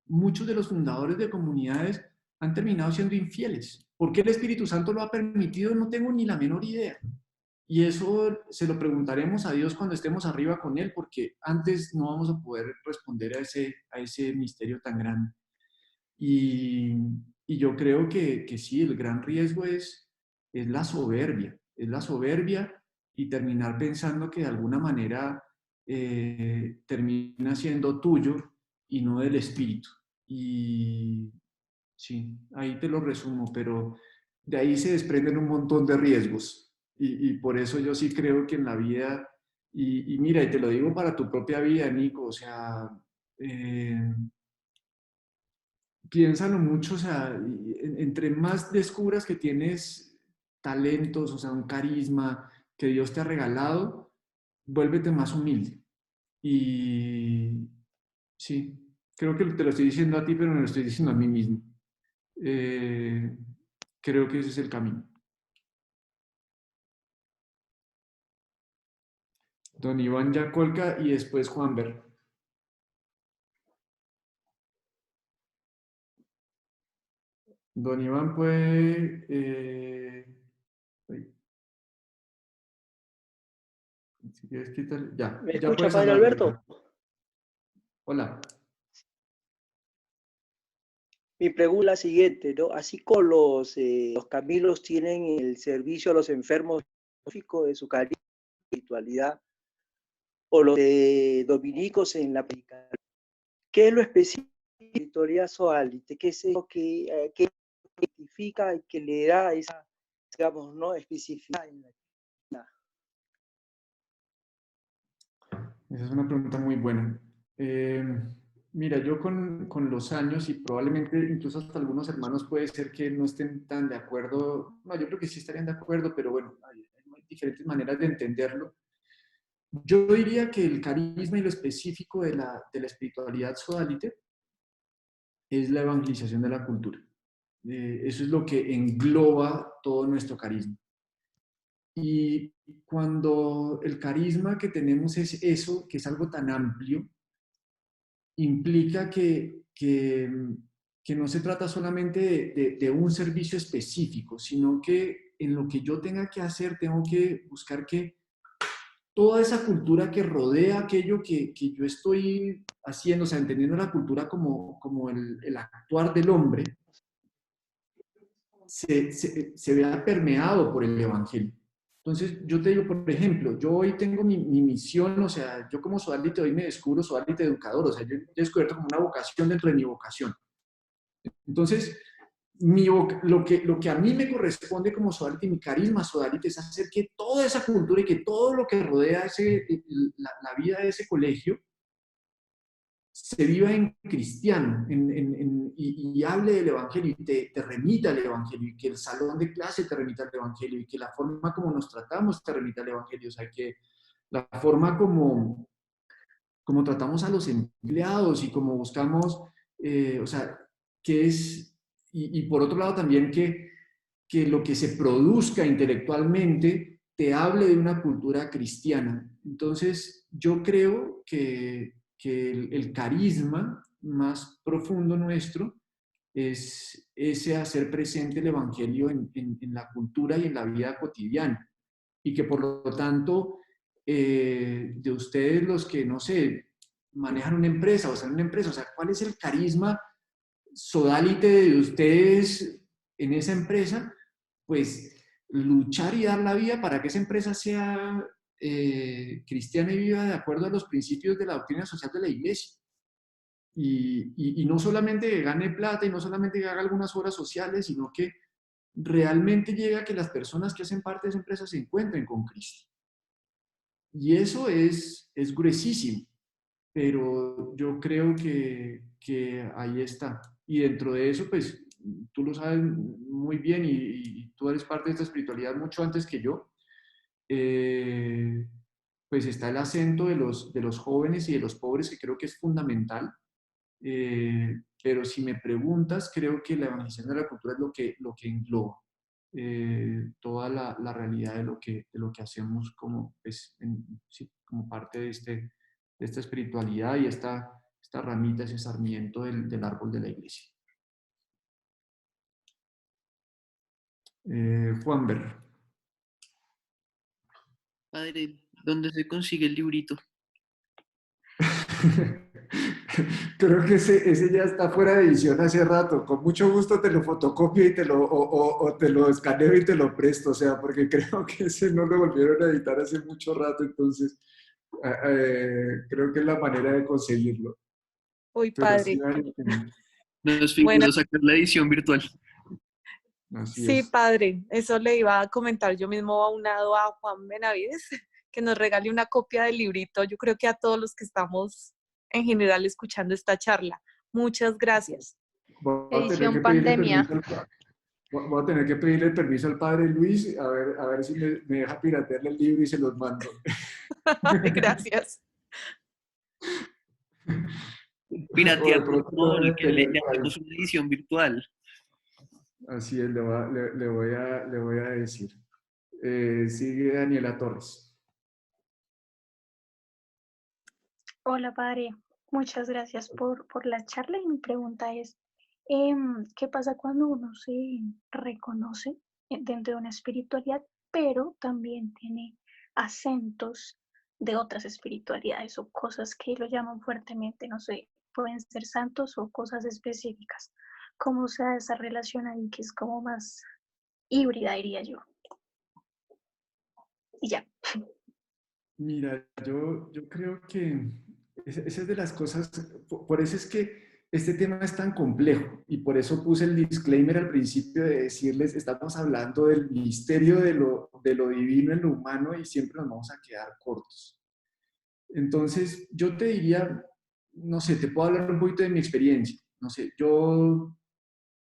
muchos de los fundadores de comunidades han terminado siendo infieles. ¿Por qué el Espíritu Santo lo ha permitido? No tengo ni la menor idea. Y eso se lo preguntaremos a Dios cuando estemos arriba con Él, porque antes no vamos a poder responder a ese misterio tan grande. Y yo creo que sí, el gran riesgo es la soberbia, y terminar pensando que de alguna manera termina siendo tuyo y no del Espíritu. Y sí, ahí te lo resumo, pero de ahí se desprenden un montón de riesgos. Y por eso yo sí creo que en la vida, y mira, y te lo digo para tu propia vida, Nico, o sea, piénsalo mucho, o sea, entre más descubras que tienes talentos, o sea, un carisma que Dios te ha regalado, vuélvete más humilde. Y sí, creo que te lo estoy diciendo a ti, pero me lo estoy diciendo a mí mismo. Creo que ese es el camino. Don Iván Yacolca y después Juanber. Don Iván puede... si quieres quitar... Ya, ¿Me ya escucha, puedes padre hablar. Alberto? Hola. Mi pregunta es la siguiente, ¿no? Así como los camilos tienen el servicio a los enfermos de su carisma y espiritualidad, o los dominicos en la predicación, ¿qué es lo específico de la espiritualidad zoalite? ¿Qué es lo que identifica y que le da esa, digamos, ¿no? especificidad en la vida? Esa es una pregunta muy buena. Mira, yo con los años y probablemente incluso hasta algunos hermanos puede ser que no estén tan de acuerdo, no, yo creo que sí estarían de acuerdo, pero bueno, hay diferentes maneras de entenderlo. Yo diría que el carisma y lo específico de la espiritualidad sodalite es la evangelización de la cultura. Eso es lo que engloba todo nuestro carisma. Y cuando el carisma que tenemos es eso, que es algo tan amplio, implica que no se trata solamente de un servicio específico, sino que en lo que yo tenga que hacer, tengo que buscar que toda esa cultura que rodea aquello que yo estoy haciendo, o sea, entendiendo la cultura como el actuar del hombre, se vea permeado por el Evangelio. Entonces, yo te digo, por ejemplo, yo hoy tengo mi misión, o sea, yo como Sodalite hoy me descubro Sodalite educador, o sea, yo he descubierto como una vocación dentro de mi vocación. Entonces, lo que a mí me corresponde como Sodalite, mi carisma Sodalite, es hacer que toda esa cultura y que todo lo que rodea la vida de ese colegio se viva en cristiano y hable del Evangelio y te remita al Evangelio y que el salón de clase te remita al Evangelio y que la forma como nos tratamos te remita al Evangelio, o sea, que la forma como tratamos a los empleados y como buscamos, o sea, que es, y por otro lado también que lo que se produzca intelectualmente te hable de una cultura cristiana. Entonces, yo creo que el carisma más profundo nuestro es ese hacer presente el Evangelio en la cultura y en la vida cotidiana. Y que por lo tanto, de ustedes los que, no sé, manejan una empresa o están en una empresa, o sea, ¿cuál es el carisma sodalite de ustedes en esa empresa? Pues luchar y dar la vida para que esa empresa sea cristiana y viva de acuerdo a los principios de la doctrina social de la iglesia. Y no solamente que gane plata y no solamente que haga algunas obras sociales, sino que realmente llegue a que las personas que hacen parte de esa empresa se encuentren con Cristo. Y eso es gruesísimo, pero yo creo que ahí está. Y dentro de eso, pues tú lo sabes muy bien y tú eres parte de esta espiritualidad mucho antes que yo. Pues está el acento de los jóvenes y de los pobres, que creo que es fundamental. Pero si me preguntas, creo que la evangelización de la cultura es lo que engloba toda la realidad de lo que hacemos como, pues, sí, como parte de esta espiritualidad y esta ramita, ese sarmiento del árbol de la iglesia. Juanber. Padre, ¿dónde se consigue el librito? Creo que ese ya está fuera de edición hace rato. Con mucho gusto te lo fotocopio y o te lo escaneo y te lo presto, o sea, porque creo que ese no lo volvieron a editar hace mucho rato, entonces creo que es la manera de conseguirlo. Uy, Pero padre. sí vale la pena. Nos fijó Bueno, sacar la edición virtual. Así Sí, es. padre, eso le iba a comentar yo mismo aunado a Juan Benavides, que nos regale una copia del librito, yo creo que a todos los que estamos en general escuchando esta charla. Muchas gracias. Voy a tener que Edición pedirle pandemia. permiso voy a tener que pedirle permiso al padre Luis, a ver si me deja piratearle el libro y se los mando. Gracias. Piratear, O de por pronto lo favor, deben que le tener por ahí. hacemos una edición virtual. Así es, le voy a decir. Sigue Daniela Torres. Hola, padre. Muchas gracias por la charla y mi pregunta es, ¿qué pasa cuando uno se reconoce dentro de una espiritualidad, pero también tiene acentos de otras espiritualidades o cosas que lo llaman fuertemente, no sé, pueden ser santos o cosas específicas? ¿Cómo se da esa relación ahí que es como más híbrida, diría yo? Y ya. Mira, yo creo que esa es de las cosas, por eso es que este tema es tan complejo y por eso puse el disclaimer al principio de decirles, estamos hablando del misterio de lo divino en lo humano y siempre nos vamos a quedar cortos. Entonces, yo te diría, no sé, te puedo hablar un poquito de mi experiencia. No sé, yo,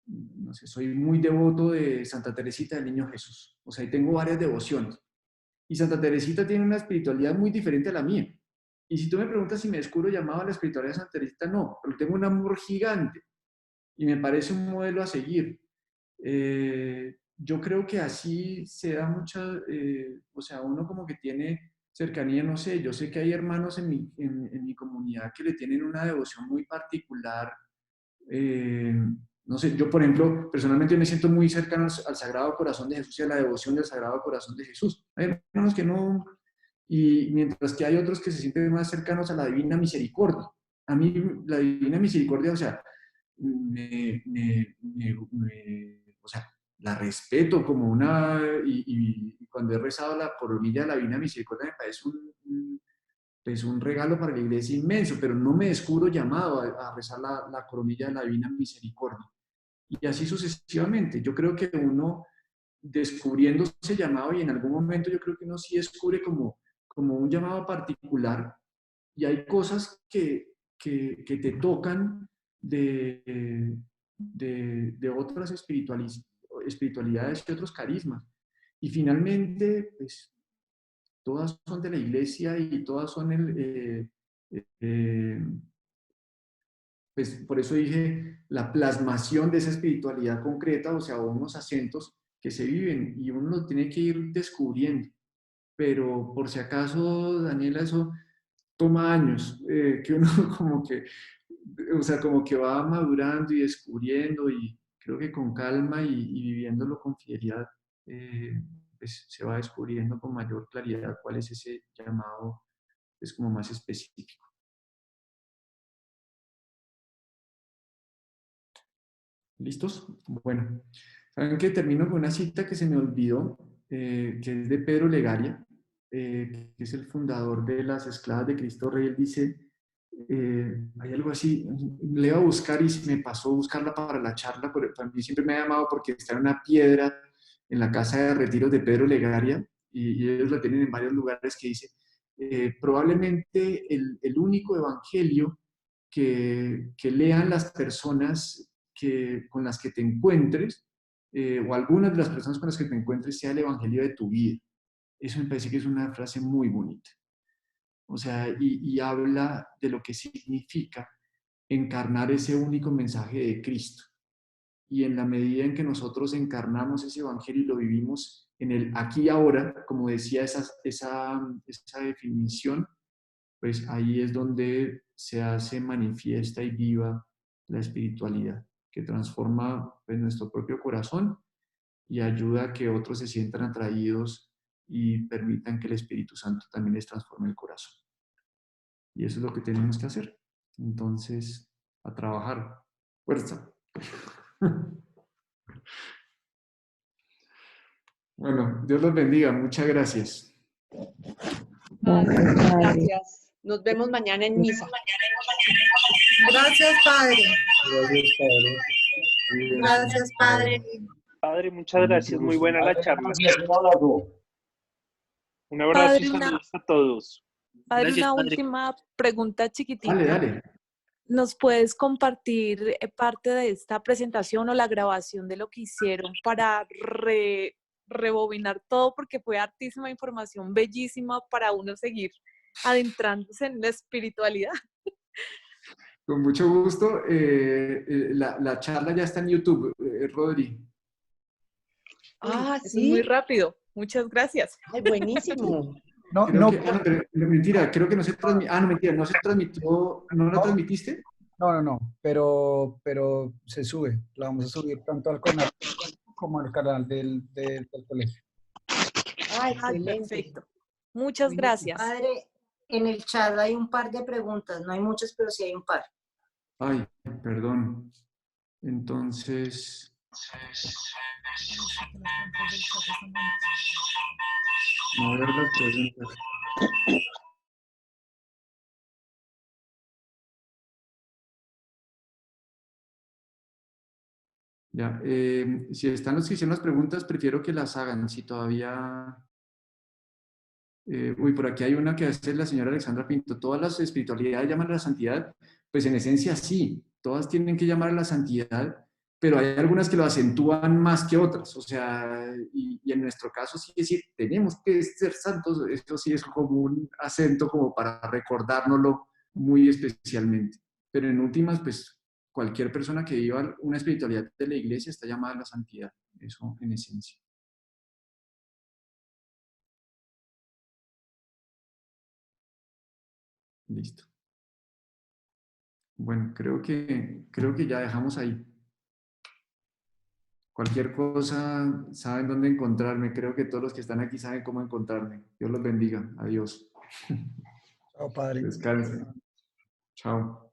no sé, soy muy devoto de Santa Teresita del Niño Jesús. O sea, y tengo varias devociones. Y Santa Teresita tiene una espiritualidad muy diferente a la mía. Y si tú me preguntas si me descubro llamado a la espiritualidad de Santa Teresita, no, pero tengo un amor gigante y me parece un modelo a seguir. Yo creo que así se da mucha, o sea, uno como que tiene cercanía, no sé, yo sé que hay hermanos en mi comunidad que le tienen una devoción muy particular. No sé, yo por ejemplo, personalmente me siento muy cercano al Sagrado Corazón de Jesús y a la devoción del Sagrado Corazón de Jesús. Hay hermanos que no, y mientras que hay otros que se sienten más cercanos a la Divina Misericordia. A mí la Divina Misericordia, o sea, o sea, la respeto como una, y cuando he rezado la coronilla de la Divina Misericordia me parece pues un regalo para la iglesia inmenso, pero no me descubro llamado a rezar la coronilla de la Divina Misericordia. Y así sucesivamente. Yo creo que uno descubriendo ese llamado y en algún momento yo creo que uno sí descubre como un llamado particular y hay cosas que te tocan de otras espiritualidades y otros carismas. Y finalmente, pues, todas son de la iglesia y todas son pues por eso dije la plasmación de esa espiritualidad concreta, o sea, unos acentos que se viven y uno lo tiene que ir descubriendo. Pero por si acaso, Daniela, eso toma años, que uno como que, o sea, como que va madurando y descubriendo y creo que con calma y viviéndolo con fidelidad, pues se va descubriendo con mayor claridad cuál es ese llamado, es como más específico. ¿Listos? Bueno, saben que termino con una cita que se me olvidó, que es de Pedro Legaria, que es el fundador de las Esclavas de Cristo Rey. Él dice, hay algo así, le iba a buscar y se me pasó buscarla para la charla, pero para mí siempre me ha llamado porque está en una piedra en la casa de retiros de Pedro Legaria, y ellos la tienen en varios lugares, que dice, probablemente el único evangelio que lean las personas con las que te encuentres, o algunas de las personas con las que te encuentres, sea el evangelio de tu vida. Eso me parece que es una frase muy bonita. O sea, y habla de lo que significa encarnar ese único mensaje de Cristo. Y en la medida en que nosotros encarnamos ese evangelio y lo vivimos en el aquí y ahora, como decía esa definición, pues ahí es donde se hace manifiesta y viva la espiritualidad, que transforma pues, nuestro propio corazón y ayuda a que otros se sientan atraídos y permitan que el Espíritu Santo también les transforme el corazón. Y eso es lo que tenemos que hacer. Entonces, a trabajar. Fuerza. Bueno, Dios los bendiga. Muchas gracias. Gracias. Nos vemos mañana en misa. Gracias, Padre. Gracias, Padre. Gracias, Padre. Padre, muchas Con mucho gracias. Muy gusto. buena la charla. Gracias, un abrazo. Un abrazo y Padre, saludos a todos. padre, Gracias, una padre. última pregunta Dale, chiquitica. dale. ¿Nos puedes compartir parte de esta presentación o la grabación de lo que hicieron para rebobinar todo? Porque fue hartísima información, bellísima para uno seguir adentrándose en la espiritualidad. Con mucho gusto. La charla ya está en YouTube, Rodri. Ah, eso es muy rápido. Muchas gracias. Ay, buenísimo. No, Creo no, que, pero mentira, creo que no se transmitió. No, mentira, no se transmitió. ¿No la transmitiste? no, pero se sube. La vamos a subir tanto al canal como al canal del colegio. Ah, excelente. Perfecto. Muchas gracias. Padre, en el chat hay un par de preguntas, no hay muchas, pero sí hay un par. Ay, perdón. Entonces. A ver las preguntas. Ya, si están los que hicieron las preguntas, prefiero que las hagan. Si todavía... uy, por aquí hay una que hace la señora Alexandra Pinto. ¿Todas las espiritualidades llaman a la santidad? Pues en esencia sí, todas tienen que llamar a la santidad, pero hay algunas que lo acentúan más que otras. O sea, y en nuestro caso sí es decir, tenemos que ser santos. Esto sí es como un acento como para recordárnoslo muy especialmente. Pero en últimas, pues cualquier persona que viva una espiritualidad de la iglesia está llamada a la santidad. Eso en esencia. Listo. Bueno, creo que ya dejamos ahí. Cualquier cosa, saben dónde encontrarme. Creo que todos los que están aquí saben cómo encontrarme. Dios los bendiga. Adiós. Chao, padre. Descansen. Chao.